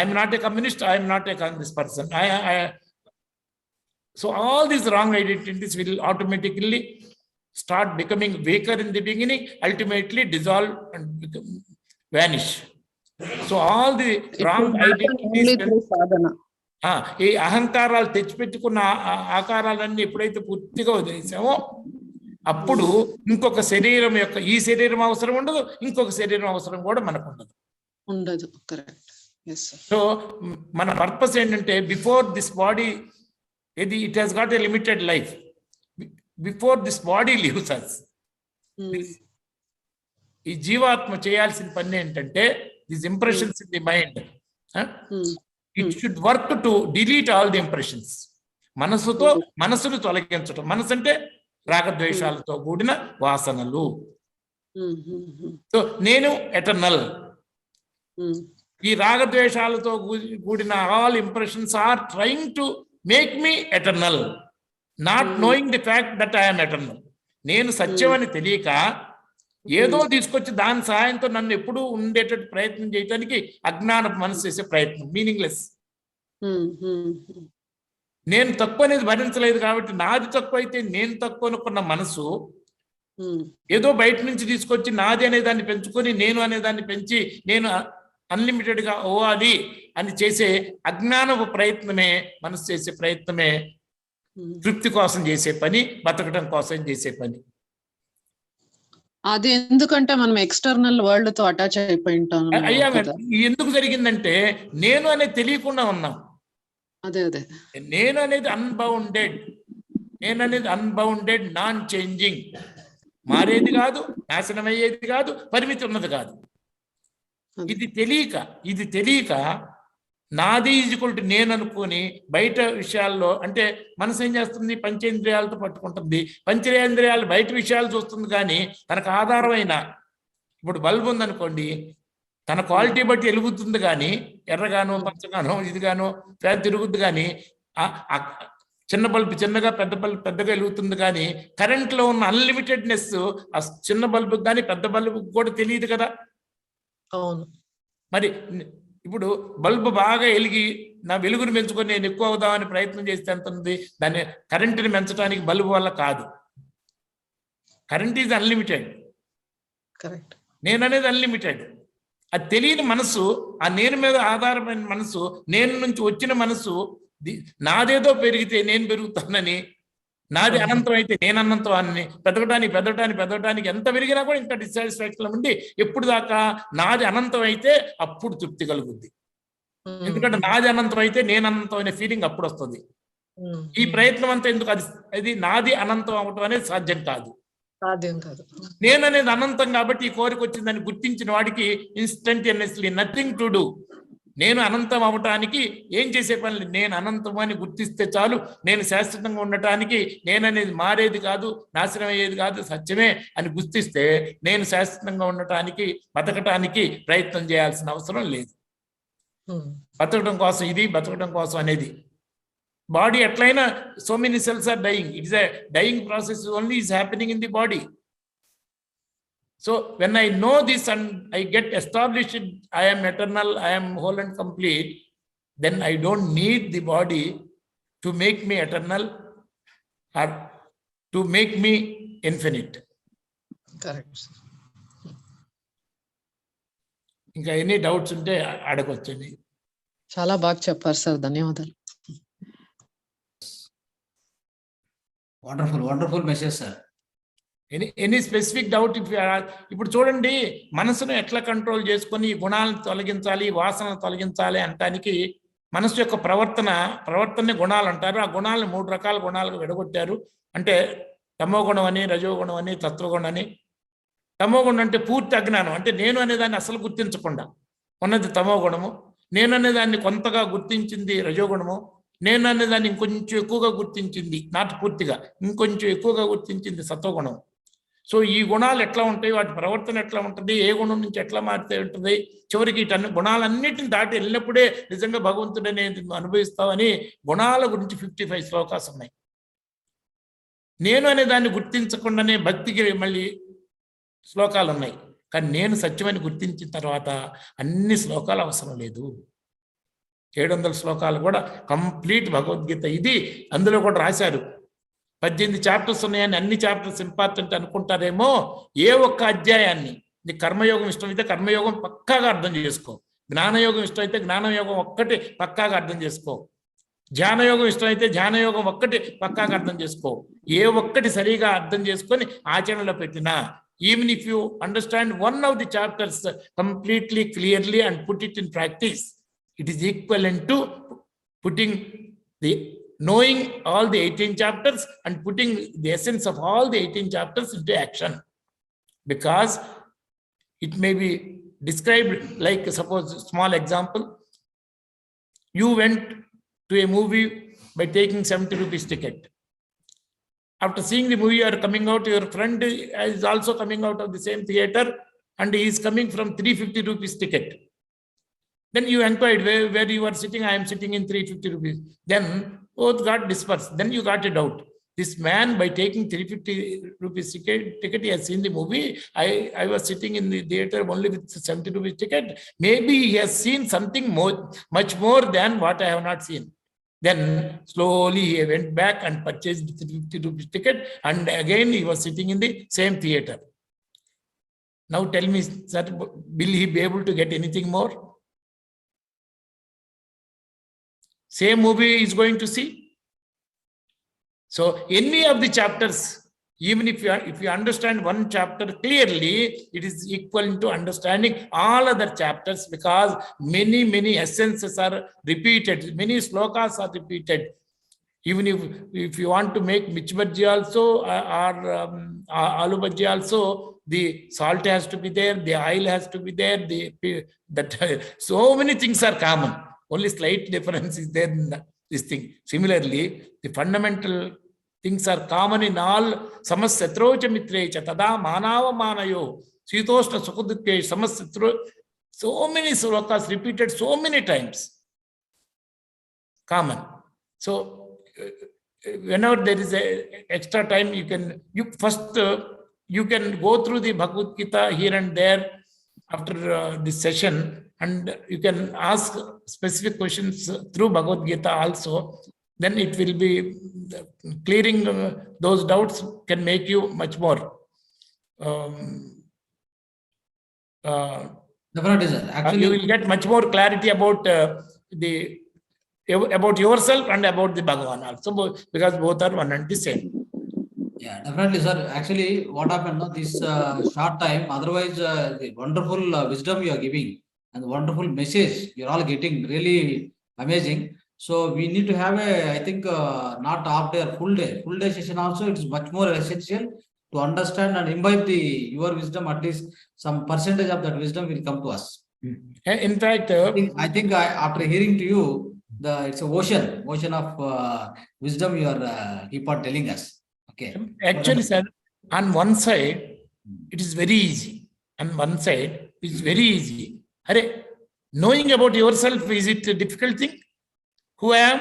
Speaker 2: am not a communist, I am not a Congress person. So all these wrong identities will automatically start becoming weaker in the beginning, ultimately dissolve and vanish. So all the wrong identities, ఈ అహంకారాలు తెచ్చిపెట్టుకున్న ఆకారాలన్నీ ఎప్పుడైతే పూర్తిగా వదిలేసామో అప్పుడు ఇంకొక శరీరం యొక్క, ఈ శరీరం అవసరం ఉండదు, ఇంకొక శరీరం అవసరం కూడా మనకు ఉండదు. సో మన పర్పస్ ఏంటంటే, before this body, it has got a limited life. Before this body leaves us, ఈ జీవాత్మ చేయాల్సిన పని ఏంటంటే, these impressions in the mind, it should work to delete all the impressions. మనసును తొలగించడం. మనసు అంటే రాగద్వేషాలతో కూడిన వాసనలు. సో నేను ఎటర్నల్. ఈ రాగద్వేషాలతో కూడిన all impressions are trying to make me eternal, not knowing the fact that I'm eternal. నేను సత్యం అని తెలియక ఏదో తీసుకొచ్చి దాని సహాయంతో నన్ను ఎప్పుడూ ఉండేటట్టు ప్రయత్నం చేయడానికి అజ్ఞాన మనసు చేసే ప్రయత్నం, మీనింగ్లెస్. నేను తక్కువ అనేది భరించలేదు కాబట్టి, నాది తక్కువ అయితే నేను తక్కువ అనుకున్న మనసు ఏదో బయట నుంచి తీసుకొచ్చి నాది అనే దాన్ని పెంచుకొని, నేను అనే దాన్ని పెంచి, నేను అన్లిమిటెడ్ గా అవ్వాలి అని చేసే అజ్ఞానపు ప్రయత్నమే, మనసు చేసే ప్రయత్నమే తృప్తి కోసం చేసే పని, బతకడం కోసం చేసే పని.
Speaker 3: అది ఎందుకంటే మనం ఎక్స్టర్నల్ వరల్డ్ తో అటాచ్ అయిపోయి ఉంటాం.
Speaker 2: అయ్యా, ఎందుకు జరిగిందంటే నేను అనేది తెలియకుండా ఉన్నాం. నేను అనేది అన్బౌండెడ్, నాన్ చేంజింగ్, మారేది కాదు, నాశనం అయ్యేది కాదు, పరిమితి ఉన్నది కాదు. ఇది తెలియక నాది ఈజ్వల్ టు నేను అనుకుని బయట విషయాల్లో, అంటే మనసు ఏం చేస్తుంది, పంచేంద్రియాలతో పట్టుకుంటుంది. పంచేంద్రియాలు బయట విషయాలు చూస్తుంది, కానీ తనకు ఆధారమైన, ఇప్పుడు బల్బు ఉందనుకోండి, తన క్వాలిటీ బట్టి వెలుగుతుంది, కానీ ఎర్రగానో పచ్చగానో ఇదిగానో ఫ్యాన్ తిరుగుద్ది, కానీ చిన్న బల్బు చిన్నగా, పెద్ద బల్బు పెద్దగా వెలుగుతుంది, కానీ కరెంట్లో ఉన్న అన్లిమిటెడ్నెస్ ఆ చిన్న బల్బుకి కానీ పెద్ద బల్బుకి కూడా తెలియదు కదా.
Speaker 3: అవును.
Speaker 2: మరి ఇప్పుడు బల్బు బాగా వెలిగి నా వెలుగును పెంచుకొని నేను ఎక్కువ అవుదామని ప్రయత్నం చేస్తే ఎంత ఉంది, దాన్ని కరెంటుని పెంచడానికి బల్బు వల్ల కాదు. కరెంట్ ఈజ్ అన్లిమిటెడ్, నేను అనేది అన్లిమిటెడ్. అది తెలియని మనసు, ఆ నేను మీద ఆధారమైన మనసు, నేను నుంచి వచ్చిన మనసు, నాదేదో పెరిగితే నేను పెరుగుతానని, నాది అనంతం అయితే నేను అనంతాన్ని పెద్దటానికి ఎంత పెరిగినా కూడా ఇంకా డిస్సాటిస్ఫాక్షన్ ఉండి, ఎప్పుడు దాకా నాది అనంతం అయితే అప్పుడు తృప్తి కలుగుద్ది. ఎందుకంటే నాది అనంతం అయితే నేను అనంతం అనే ఫీలింగ్ అప్పుడు వస్తుంది. ఈ ప్రయత్నం అంతా ఎందుకు? అది నాది అనంతం అవటం అనేది సాధ్యం కాదు. నేను అనేది అనంతం కాబట్టి ఈ కోరిక వచ్చిందని గుర్తించిన వాడికి ఇన్స్టంటేనియస్లీ నథింగ్ టు డూ. నేను అనంతం అవటానికి ఏం చేసే పని? నేను అనంతం అని గుర్తిస్తే చాలు. నేను శాశ్వతంగా ఉండటానికి నేననేది మారేది కాదు, నాశనం అయ్యేది కాదు, సత్యమే అని గుర్తిస్తే నేను శాశ్వతంగా ఉండటానికి, బతకటానికి ప్రయత్నం చేయాల్సిన అవసరం లేదు. బతకడం కోసం ఇది, బతకడం కోసం అనేది. బాడీ ఎట్లయినా so many cells are dying. It's a dying process only is happening in the body. So when I know this and I get established, I am eternal, I am whole and complete, then I don't need the body to make me eternal or to make me infinite.
Speaker 3: Correct.
Speaker 2: ఇంకా ఎన్ని doubts ఉంటే అడగొచ్చండి.
Speaker 3: చాలా బాగా చెప్పారు sir, ధన్యవాదాలు.
Speaker 1: Wonderful wonderful message sir.
Speaker 2: Any specific doubt ఇప్పుడు చూడండి, మనసును ఎట్లా కంట్రోల్ చేసుకొని ఈ గుణాలను తొలగించాలి, వాసనలు తొలగించాలి అనటానికి మనసు యొక్క ప్రవర్తన గుణాలు అంటారు. ఆ గుణాలను 3 రకాల గుణాలుగా విడగొట్టారు. అంటే తమోగుణం అని, రజోగుణం అని, తత్వగుణం అని. తమోగుణం అంటే పూర్తి అజ్ఞానం, అంటే నేను అనేదాన్ని అసలు గుర్తించకుండా ఉన్నది తమోగుణము. నేను అనేదాన్ని కొంతగా గుర్తించింది రజోగుణము. నేను అనేదాన్ని ఇంకొంచెం ఎక్కువగా గుర్తించింది, నాటి పూర్తిగా ఇంకొంచెం ఎక్కువగా గుర్తించింది సత్వగుణం. సో ఈ గుణాలు ఎట్లా ఉంటాయి, వాటి ప్రవర్తన ఎట్లా ఉంటుంది, ఏ గుణం నుంచి ఎట్లా మారితే ఉంటుంది, చివరికి వీటన్ని గుణాలన్నిటిని దాటి వెళ్ళినప్పుడే నిజంగా భగవంతుడు అనేది అనుభవిస్తామని గుణాల గురించి 55 శ్లోకాలు ఉన్నాయి. నేను అనే దాన్ని గుర్తించకుండానే భక్తికి మళ్ళీ శ్లోకాలు ఉన్నాయి. కానీ నేను సత్యమని గుర్తించిన తర్వాత అన్ని శ్లోకాలు అవసరం లేదు. 700 శ్లోకాలు కూడా కంప్లీట్ భగవద్గీత. ఇది అందులో కూడా రాశారు. 18 చాప్టర్స్ ఉన్నాయని అన్ని చాప్టర్స్ ఇంపార్టెంట్ అనుకుంటారేమో. ఏ ఒక్క అధ్యాయాన్ని, నీ కర్మయోగం ఇష్టమైతే కర్మయోగం పక్కాగా అర్థం చేసుకో, జ్ఞానయోగం ఇష్టమైతే జ్ఞానయోగం ఒక్కటి పక్కాగా అర్థం చేసుకో, ధ్యానయోగం ఇష్టమైతే ధ్యానయోగం ఒక్కటి పక్కాగా అర్థం చేసుకో. ఏ ఒక్కటి సరిగా అర్థం చేసుకొని ఆచరణలో పెట్టినా, even if you understand one of the chapters completely clearly and put it in practice, it is equivalent to knowing all the 18 chapters and putting the essence of all the 18 chapters into action. Because it may be described like, suppose, small example, you went to a movie by taking 70 rupees ticket. After seeing the movie, you are coming out, your friend is also coming out of the same theater and he is coming from 350 rupees ticket. Then you inquired where you are sitting. I am sitting in 350 rupees. Then both got dispersed. Then you got a doubt. This man, by taking 350 rupees ticket, he has seen the movie. I was sitting in the theater only with 70 rupees ticket. Maybe he has seen something much more than what I have not seen. Then slowly he went back and purchased the 350 rupees ticket, and again he was sitting in the same theater. Now tell me, sir, will he be able to get anything more? Same movie is going to see. So any of the chapters, even if you understand one chapter clearly, it is equal to understanding all other chapters, because many essences are repeated, many slokas are repeated. Even if you want to make mirchi bhaji also or aloo bhaji also, the salt has to be there, the oil has to be there, so many things are common. Only slight difference is there in this thing. Similarly, the fundamental things are common in all. Samasyatrocha mitrecha tada manava manayo sitoshna sukhudukke samasyatro. So many slokas repeated so many times. Common. So whenever there is a extra time, you can go through the Bhagavad Gita here and there after this session, and you can ask specific questions through Bhagavad Gita also. Then it will be clearing those doubts can make you much more.
Speaker 1: Definitely, sir. Actually,
Speaker 2: you will get much more clarity about about yourself and about the Bhagavan also, because both are one and the same.
Speaker 1: Yeah, definitely, sir. Actually, what happened now, this short time, otherwise, the wonderful wisdom you are giving and wonderful message you're all getting, really amazing. So we need to have I think, not half day or full day session also. It is much more essential to understand and imbibe your wisdom. At least some percentage of that wisdom will come to us.
Speaker 2: In fact,
Speaker 1: after hearing to you, it's a ocean of wisdom you are keep on telling us. Okay.
Speaker 2: Actually, sir, on one side, it is very easy. On one side, it's very easy. Hare, knowing about yourself, is it a difficult thing? Who I am?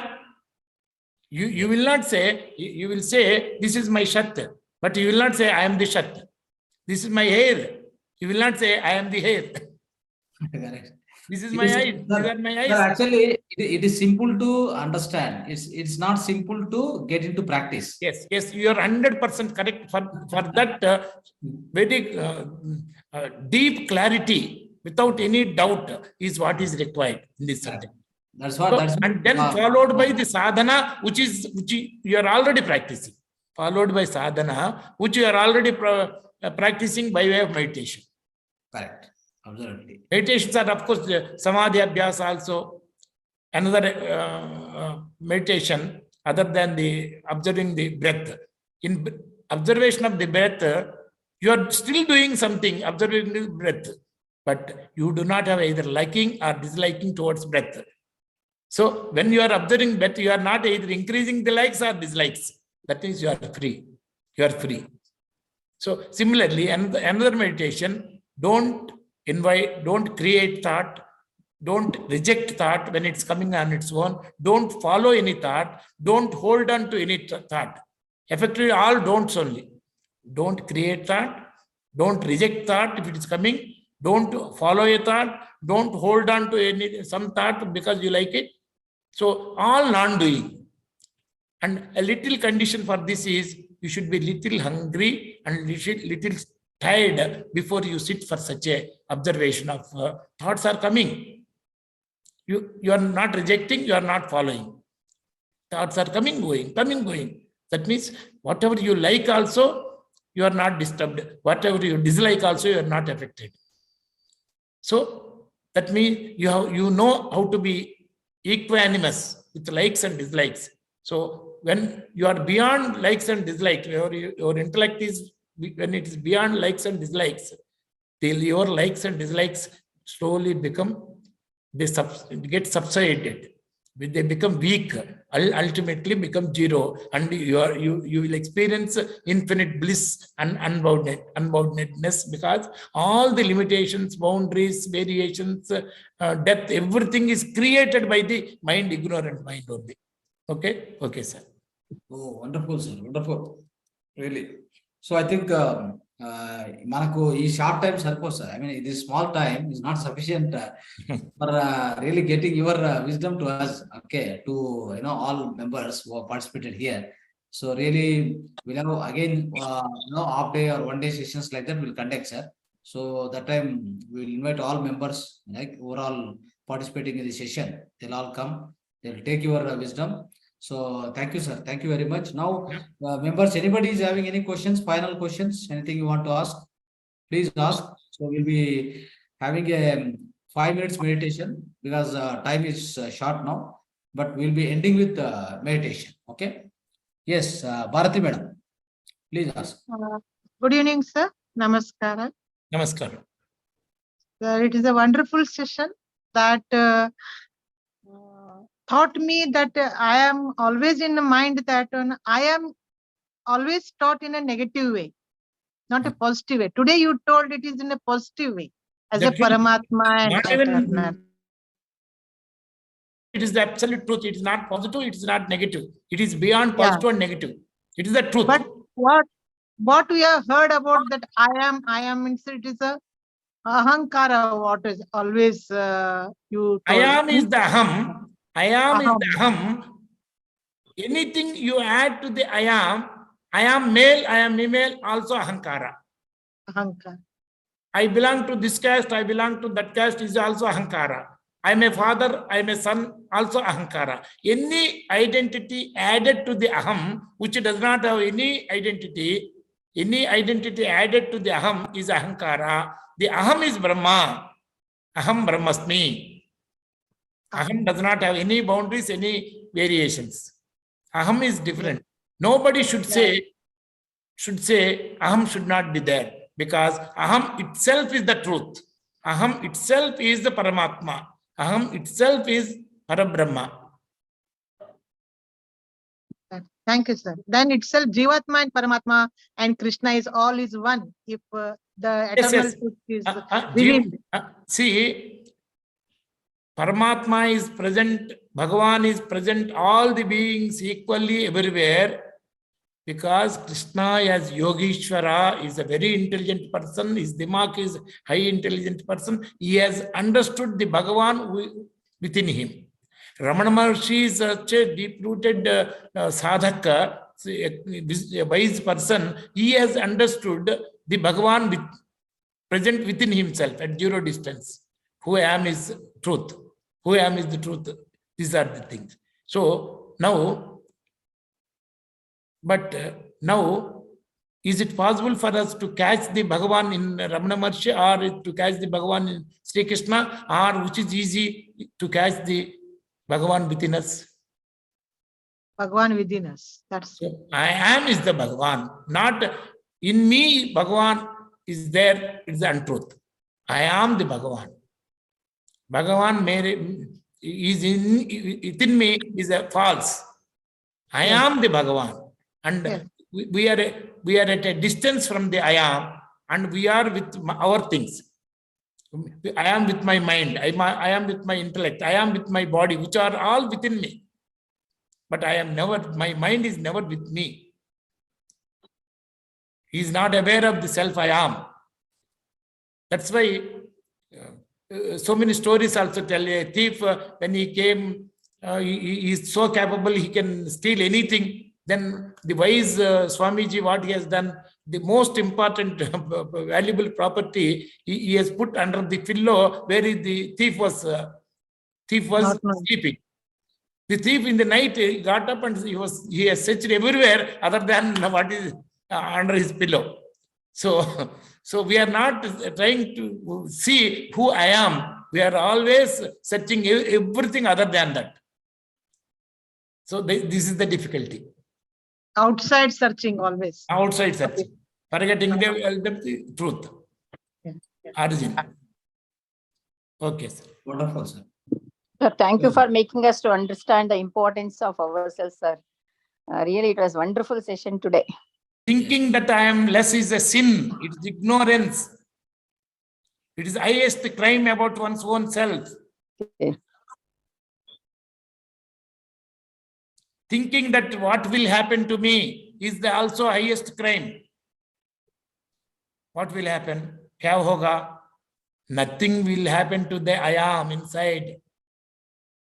Speaker 2: You will not say, you will say, this is my shat, but you will not say, I am the shat. This is my hair. You will not say, I am the hair.
Speaker 1: Correct.
Speaker 2: This is my eyes. These are my eyes.
Speaker 1: Actually, it is simple to understand. It's not simple to get into practice.
Speaker 2: Yes, you are 100% correct. For that very deep clarity, without any doubt, is what is required in this subject.
Speaker 1: That's what.
Speaker 2: And then followed by the sadhana, which you are already practicing. Followed by sadhana, which you are already practicing by way of meditation.
Speaker 1: Correct. Absolutely.
Speaker 2: Meditations are, of course, samadhi abhyas also. Another meditation other than the observing the breath. In observation of the breath, you are still doing something, observing the breath, but you do not have either liking or disliking towards breath. So when you are observing breath, you are not either increasing the likes or dislikes. That means you are free. You are free. So similarly, another meditation, don't create thought, don't reject thought when it's coming on its own, don't follow any thought, don't hold on to any thought. Effectively, all don'ts only. Don't create thought, don't reject thought if it is coming, don't follow a thought, don't hold on to some thought because you like it. So all non-doing. And a little condition for this is you should be little hungry and little tired before you sit for such a observation of thoughts are coming. You are not rejecting, you are not following. Thoughts are coming, going. That means whatever you like also, you are not disturbed. Whatever you dislike also, you are not affected. So that means you know how to be equanimous with likes and dislikes. So when you are beyond likes and dislikes, your intellect is, when it is beyond likes and dislikes, till your likes and dislikes slowly get subsided. They become weak, ultimately become zero, and you will experience infinite bliss and unboundedness, because all the limitations, boundaries, variations, depth, everything is created by the mind, ignorant mind only. Okay, sir.
Speaker 1: Oh, wonderful, sir. Wonderful. Really. So I think manaku ee short time sarpos, sir. I mean, this small time is not sufficient for really getting your wisdom to us. Okay, to all members who have participated here. So really, we'll have again half day or 1 day sessions like that we'll conduct, sir. So that time we'll invite all members, like overall participating in the session. They'll all come. They'll take your wisdom. So thank you, sir. Thank you very much. Now, members, anybody is having any questions, final questions, anything you want to ask, please ask. So we'll be having a 5 minutes meditation because time is short now, but we'll be ending with meditation. Okay. Yes, Bharati madam, please ask.
Speaker 4: Good evening, sir. Namaskara.
Speaker 2: Namaskar.
Speaker 4: It is a wonderful session that taught me that I am always in the mind that I am always taught in a negative way, not a positive way. Today you told it is in a positive way, as a Paramatma and eternal.
Speaker 2: It is the absolute truth. It is not positive, it is not negative. It is beyond positive and negative. It is the truth.
Speaker 4: But what we have heard about that I am means it is a ahankara, what is always you told.
Speaker 2: I am is the aham. I am is the aham. Anything you add to the I am male, I am female, also ahankara.
Speaker 4: Ahankara.
Speaker 2: I belong to this caste, I belong to that caste is also ahankara. I am a father, I am a son, also ahankara. Any identity added to the aham, which does not have any identity added to the aham is ahankara. The aham is Brahma. Aham Brahmasmi. Aham does not have any boundaries, any variations. Aham is different. Nobody should say aham should not be there, because aham itself is the truth. Aham itself is the Paramatma. Aham itself is Parabrahma.
Speaker 4: Thank you, sir. Then itself, Jivatma and Paramatma and Krishna is all is one. If the eternal truth is revealed.
Speaker 2: See, Paramatma is present, Bhagavan is present, all the beings equally everywhere, because Krishna as Yogeshwara is a very intelligent person, his Dimag is high intelligent person, he has understood the Bhagavan within him. Ramana Maharshi is such a deep-rooted sadhaka, a wise person, he has understood the Bhagavan present within himself at zero distance. Who I am is truth. Who I am is the truth. These are the things. So now, now, is it possible for us to catch the Bhagavan in Ramana Maharshi, or to catch the Bhagavan in Sri Krishna, or which is easy to catch the Bhagavan within us?
Speaker 4: Bhagavan within us. That's
Speaker 2: so I am is the Bhagavan. Not in me, Bhagavan is there, it's the untruth. I am the Bhagavan. Bhagavan is within me is a false. I am the Bhagavan. And we are at a distance from the I am, and we are with our things. I am with my mind, I am with my intellect, I am with my body, which are all within me. But I am never, my mind is never with me. He is not aware of the self I am. That's why so many stories also tell. A thief, when he came, he is so capable, he can steal anything. Then the wise Swamiji, what he has done, the most important valuable property, he has put under the pillow where the thief was sleeping. The thief in the night got up and he has searched everywhere other than what is under his pillow. So we are not trying to see who I am. We are always searching everything other than that. So this is the difficulty.
Speaker 4: Outside searching always.
Speaker 2: Outside searching. Forgetting the truth. Origin. Okay, sir.
Speaker 1: Wonderful, sir.
Speaker 6: Sir, thank you for making us to understand the importance of ourselves, sir. Really, it was a wonderful session today.
Speaker 2: Thinking that I am less is a sin. It is ignorance. It is the highest crime about one's own self.
Speaker 6: Okay.
Speaker 2: Thinking that what will happen to me is the also highest crime. What will happen? Kya hoga? Nothing will happen to the I am inside.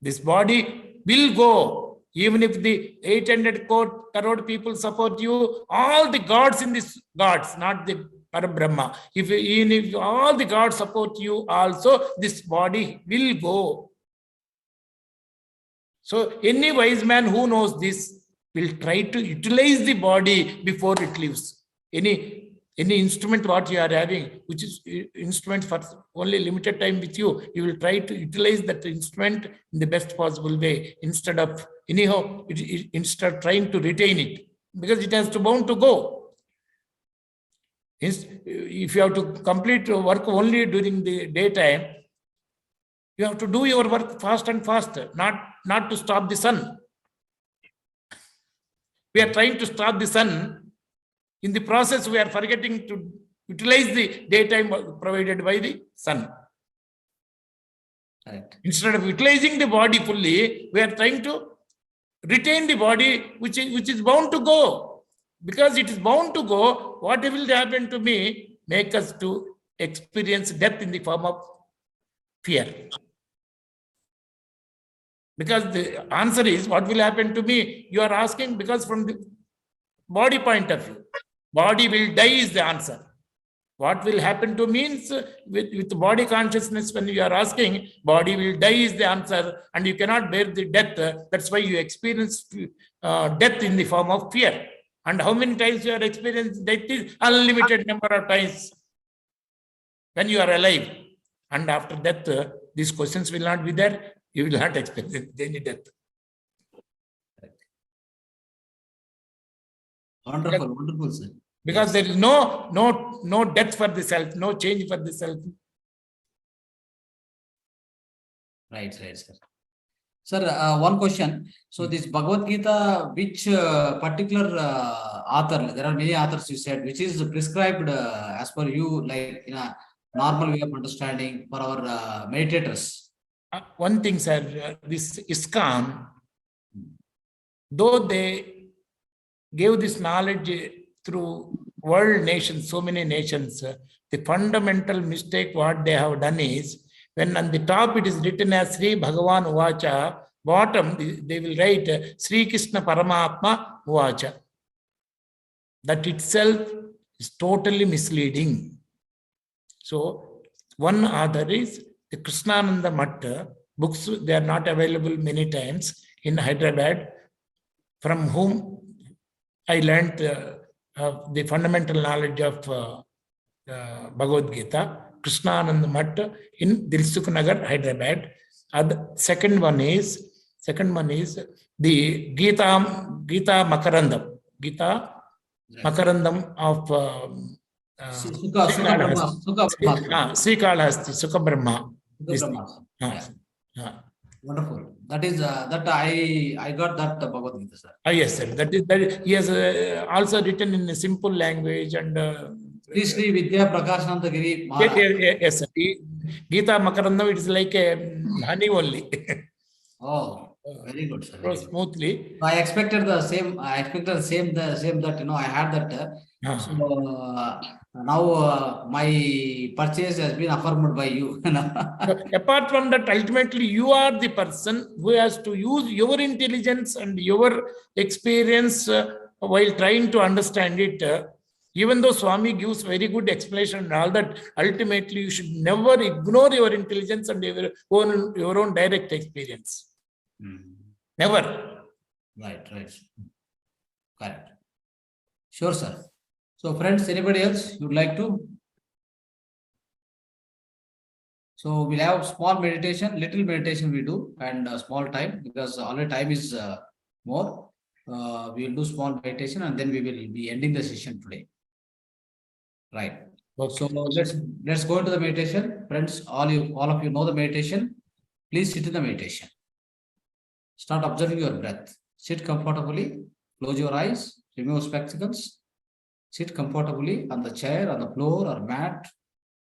Speaker 2: This body will go. Even if the 800 crore people support you, all the gods in this, gods, not the Parabrahma. Even if all the gods support you also, this body will go. So any wise man who knows this will try to utilize the body before it leaves. Any instrument what you are having, which is instrument for only limited time with you, you will try to utilize that instrument in the best possible way instead of instead of trying to retain it, because it has to bound to go. If you have to complete work only during the daytime, you have to do your work fast and faster, not to stop the sun. We are trying to stop the sun. In the process, we are forgetting to utilize the daytime provided by the sun.
Speaker 1: Right.
Speaker 2: Instead of utilizing the body fully, we are trying to retain the body, which is bound to go. Because it is bound to go, what will happen to me? Make us to experience death in the form of fear. Because the answer is, what will happen to me? You are asking because from the body point of view. Body will die is the answer. What will happen to means with body consciousness, when you are asking, body will die is the answer, and you cannot bear the death. That's why you experience death in the form of fear. And how many times you are experiencing death is unlimited number of times when you are alive. And after death, these questions will not be there. You will not experience any death.
Speaker 1: Wonderful, wonderful, sir.
Speaker 2: Because there is no death for the self, no change for the self.
Speaker 1: Right, sir. Sir, one question. So this Bhagavad Gita, which particular author, there are many authors you said, which is prescribed as per you, like in a normal way of understanding for our meditators?
Speaker 2: One thing, sir, this ISKCON, though they gave this knowledge through world nations, so many nations, the fundamental mistake what they have done is, when on the top it is written as Sri Bhagavan Uvacha, bottom they will write Sri Krishna Paramatma Uvacha. That itself is totally misleading. So one author is the Krishnananda Matta books. They are not available many times in Hyderabad, from whom I learned the fundamental knowledge of Bhagavad Gita. Krishnananda Matta in Dilsukh Nagar, Hyderabad. Second one is the Gita Makarandam. Gita Makarandam of Srikalahasti, Sukha Brahma.
Speaker 1: Wonderful. That is that I got that Bhagavad Gita, sir.
Speaker 2: Yes, sir. That he has also written in a simple language and.
Speaker 1: Sri Vidya Prakashananda Giri.
Speaker 2: Yes, sir. Gita Makarandam, it is like a honey only.
Speaker 1: Oh, very good, sir.
Speaker 2: So smoothly.
Speaker 1: I expected the same. I expected the same that I had that. So now my purchase has been affirmed by you.
Speaker 2: Apart from that, ultimately you are the person who has to use your intelligence and your experience while trying to understand it. Even though Swami gives very good explanation and all that, ultimately you should never ignore your intelligence and your own direct experience. Never.
Speaker 1: Right. Correct. Sure, sir. So friends, anybody else you'd like to? So we'll have small meditation, little meditation we do, and small time, because already time is more. We will do small meditation and then we will be ending the session today. Right. Okay. So let's go into the meditation. Friends, all of you know the meditation. Please sit in the meditation. Start observing your breath. Sit comfortably. Close your eyes. Remove spectacles. Sit comfortably on the chair, on the floor or mat,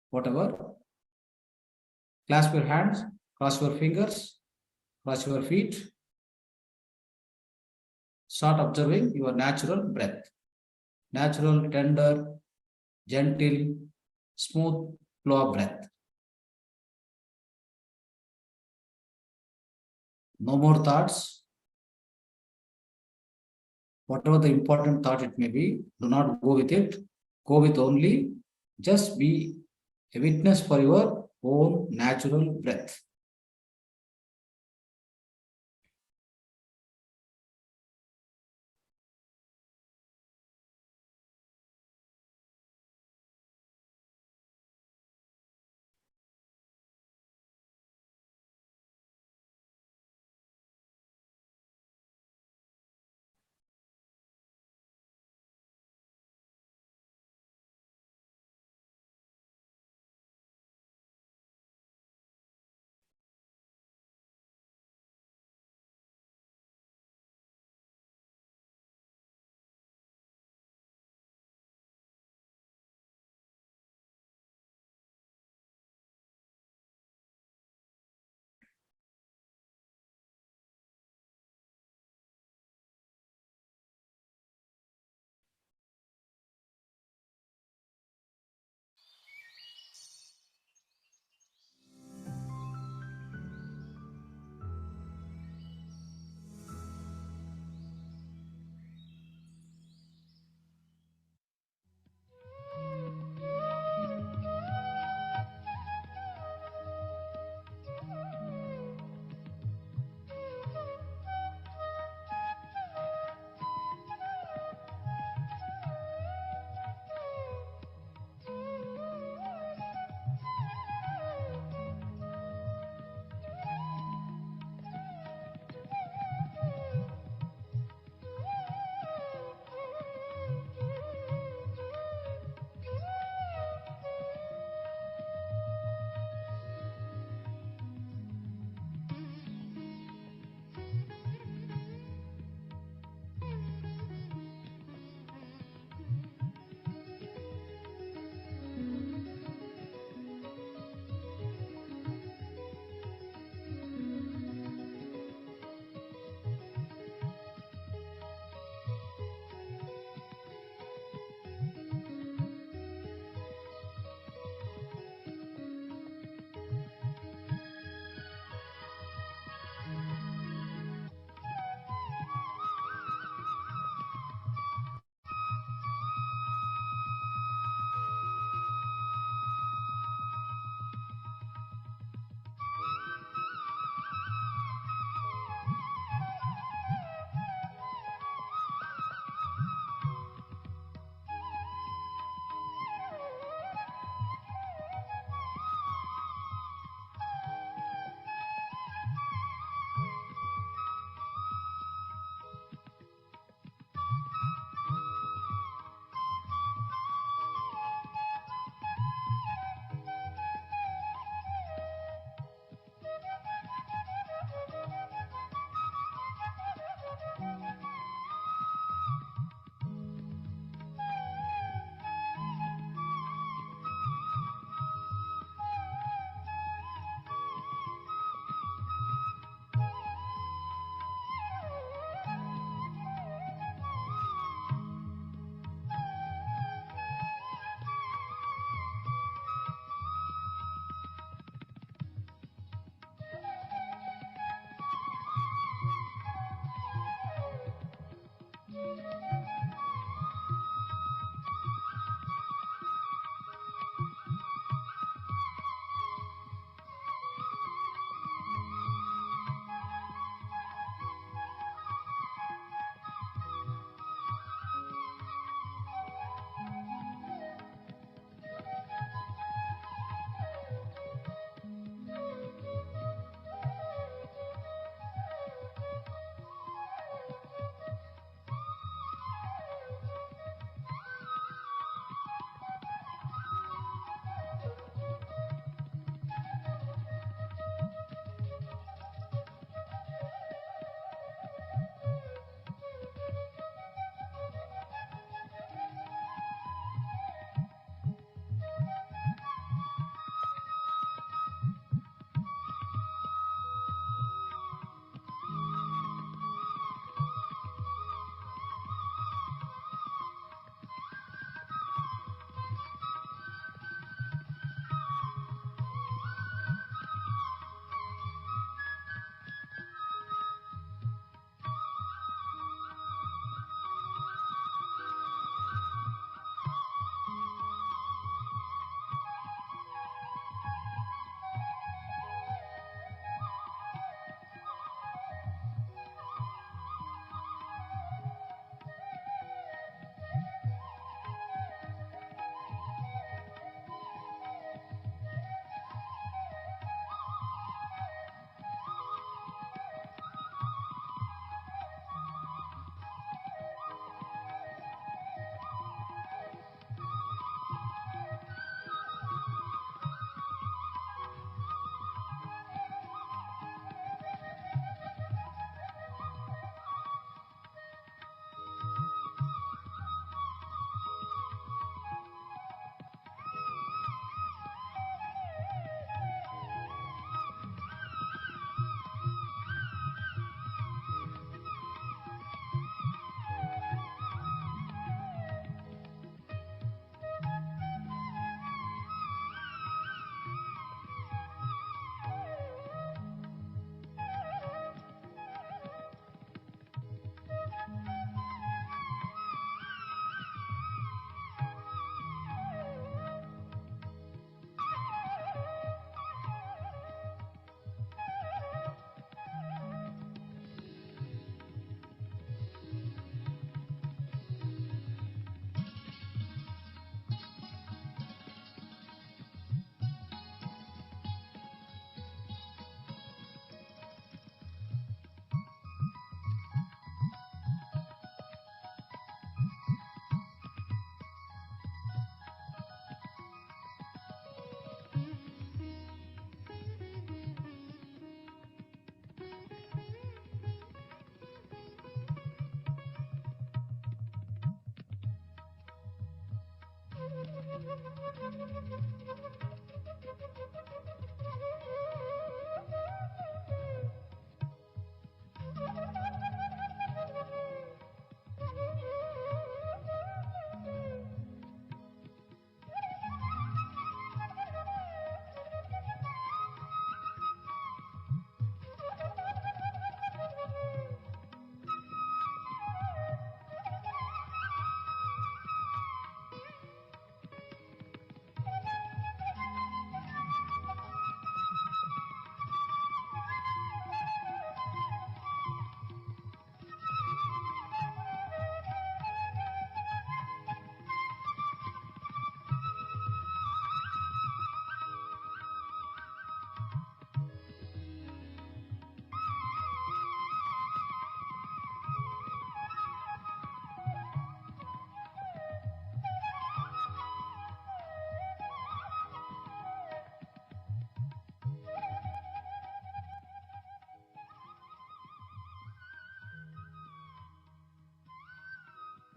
Speaker 1: whatever. Clasp your hands. Cross your fingers. Cross your feet. Start observing your natural breath. Natural, tender, gentle, smooth flow of breath. No more thoughts. Whatever the important thought it may be, do not go with it. Go with only, just be a witness for your own natural breath.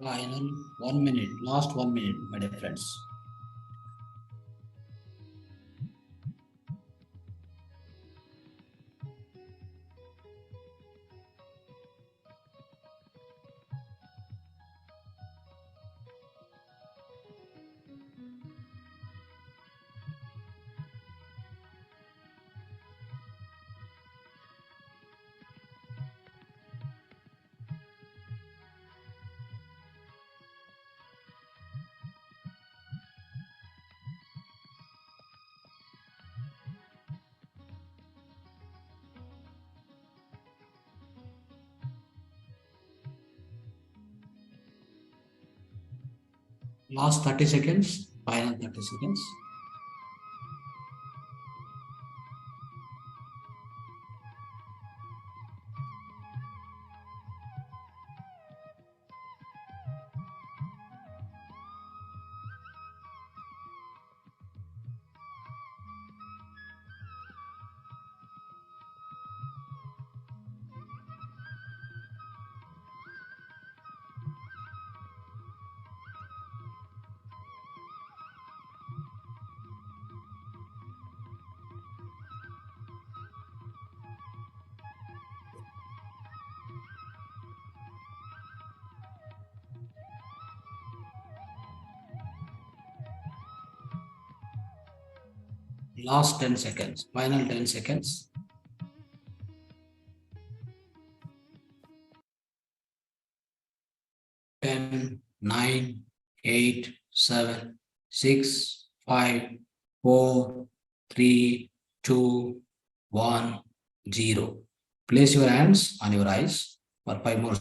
Speaker 1: Final 1 minute, last 1 minute, my dear friends. Last 30 seconds, final 30 seconds. Last 10 seconds, final 10 seconds. 10, 9, 8, 7, 6, 5, 4, 3, 2, 1, 0. Place your hands on your eyes for 5 more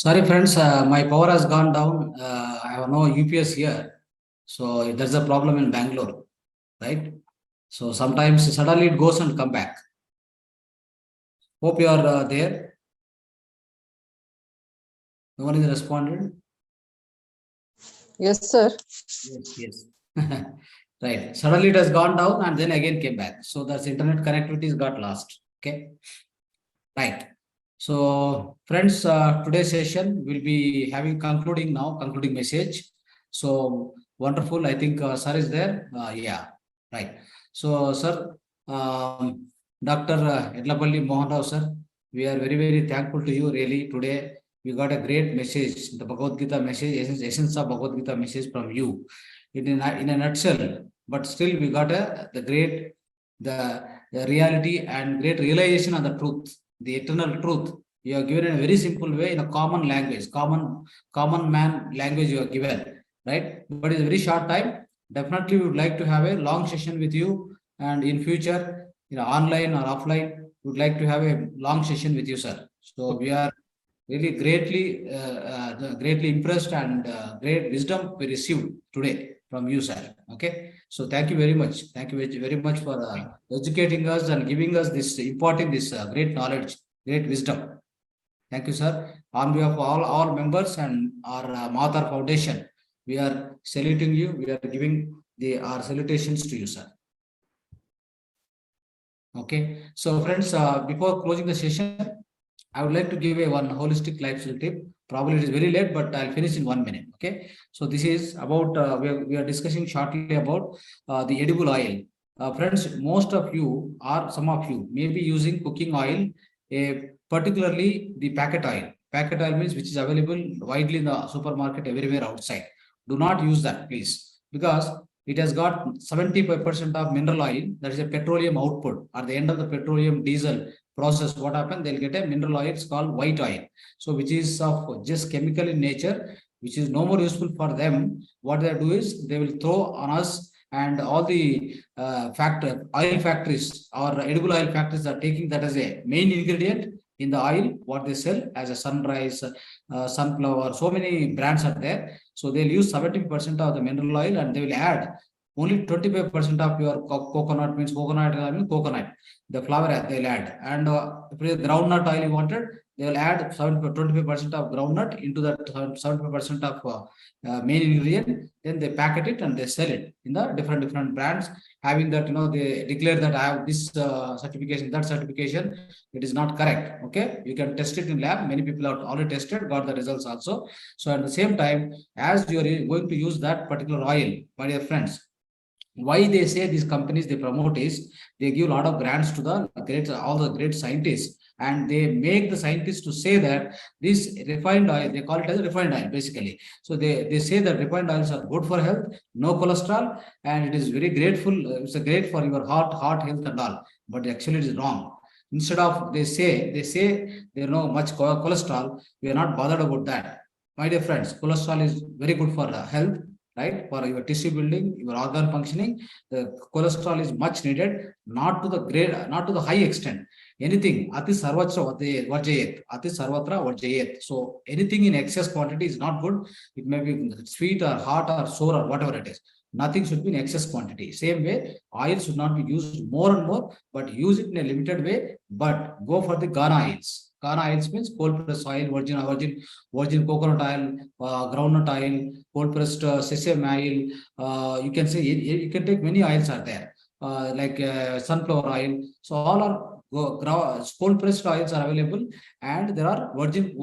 Speaker 1: Sorry, friends, my power has gone down. I have no UPS here. So there's a problem in Bangalore, right? So sometimes suddenly it goes and come back. Hope you are there. No one is responded.
Speaker 3: Yes, sir.
Speaker 1: Yes. Right. Suddenly it has gone down and then again came back. So that's internet connectivity is got lost. Okay. Right. So friends, today's session will be having concluding message. So wonderful. I think sir is there. Yeah. Right. So sir, Dr. Yedlapalii Mohan sir, we are very, very thankful to you really today. We got a great message, the Bhagavad Gita message, essence of Bhagavad Gita message from you. In a nutshell, but still we got the reality and great realization of the truth, the eternal truth. You are given in a very simple way in a common language, common man language you are given, right? But it's a very short time. Definitely we would like to have a long session with you, and in future, online or offline, we would like to have a long session with you, sir. So we are really greatly impressed and great wisdom we received today from you, sir. Okay. So thank you very much. Thank you very much for educating us and giving us this great knowledge, great wisdom. Thank you, sir. On behalf of all members and our Mahavatar Foundation, we are saluting you. We are giving our salutations to you, sir. Okay. So friends, before closing the session, I would like to give one holistic lifestyle tip. Probably it is very late, but I'll finish in 1 minute. Okay. So this is about, we are discussing shortly about the edible oil. Friends, most of you or some of you may be using cooking oil, particularly the packet oil. Packet oil means which is available widely in the supermarket everywhere outside. Do not use that, please, because it has got 75% of mineral oil, that is a petroleum output. At the end of the petroleum diesel process, what happens? They'll get a mineral oil, it's called white oil. So which is of just chemical in nature, which is no more useful for them. What they do is they will throw on us, and all the oil factories or edible oil factories are taking that as a main ingredient in the oil, what they sell as a Sunrise, Sunflower, so many brands are there. So they'll use 70% of the mineral oil and they will add only 25% of your coconut, means coconut, the flour they'll add. And if it is groundnut oil you wanted, they will add 25% of groundnut into that 75% of main ingredient. Then they packet it and they sell it in the different brands, having that, they declare that I have this certification, that certification. It is not correct. Okay, you can test it in lab. Many people have already tested, got the results also. So at the same time, as you are going to use that particular oil, my dear friends, why they say these companies they promote is they give a lot of grants to all the great scientists, and they make the scientists to say that this refined oil, they call it as refined oil basically. So they say that refined oils are good for health, no cholesterol, and it is very grateful. It's great for your heart health and all. But actually it is wrong. Instead of they say there no much cholesterol, we are not bothered about that. My dear friends, cholesterol is very good for health, right? For your tissue building, your organ functioning, the cholesterol is much needed, not to the high extent. Anything, ati sarvatra varjayet, ati sarvatra varjayet. So anything in excess quantity is not good. It may be sweet or hot or sour or whatever it is. Nothing should be in excess quantity. Same way, oil should not be used more and more, but use it in a limited way, but go for the Ghana oils. Ghana oils means cold pressed oil, virgin coconut oil, groundnut oil, cold pressed sesame oil. You can say you can take many oils are there, like sunflower oil. So all are cold pressed oils are available, and there are virgin.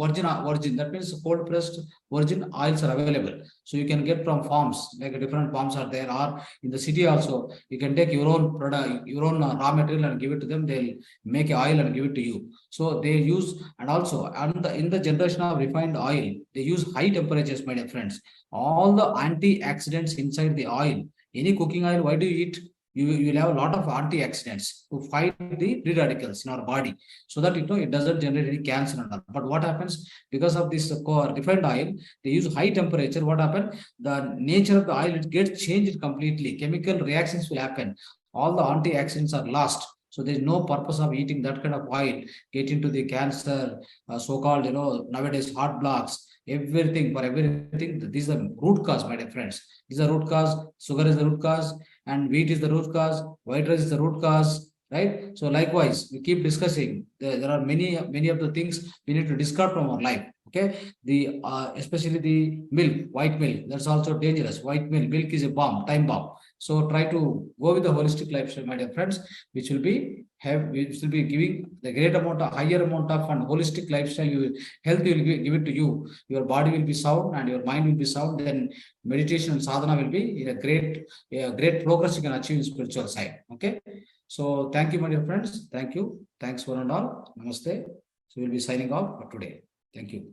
Speaker 1: That means cold pressed virgin oils are available. So you can get from farms, like different farms are there, or in the city also. You can take your own product, your own raw material and give it to them. They'll make a oil and give it to you. So they use, and also in the generation of refined oil, they use high temperatures, my dear friends. All the antioxidants inside the oil. Any cooking oil, why do you eat? You will have a lot of antioxidants to fight the free radicals in our body, so that it doesn't generate any cancer and all. But what happens, because of this refined oil, they use high temperature. What happens? The nature of the oil, it gets changed completely. Chemical reactions will happen. All the antioxidants are lost. So there is no purpose of eating that kind of oil, get into the cancer, so-called, nowadays heart blocks, everything, for everything. These are root cause, my dear friends. These are root cause. Sugar is the root cause, and wheat is the root cause. White rice is the root cause, right? So likewise, we keep discussing. There are many of the things we need to discard from our life. Okay, the especially the milk, white milk, that's also dangerous. White milk is a bomb, time bomb. So try to go with the holistic lifestyle, my dear friends, which will be giving the great amount of higher amount of and holistic lifestyle. Health will give it to you. Your body will be sound and your mind will be sound. Then meditation and sadhana will be in a great progress you can achieve in spiritual side. Okay. So thank you, my dear friends. Thank you. Thanks one and all. Namaste. So we'll be signing off for today. Thank you.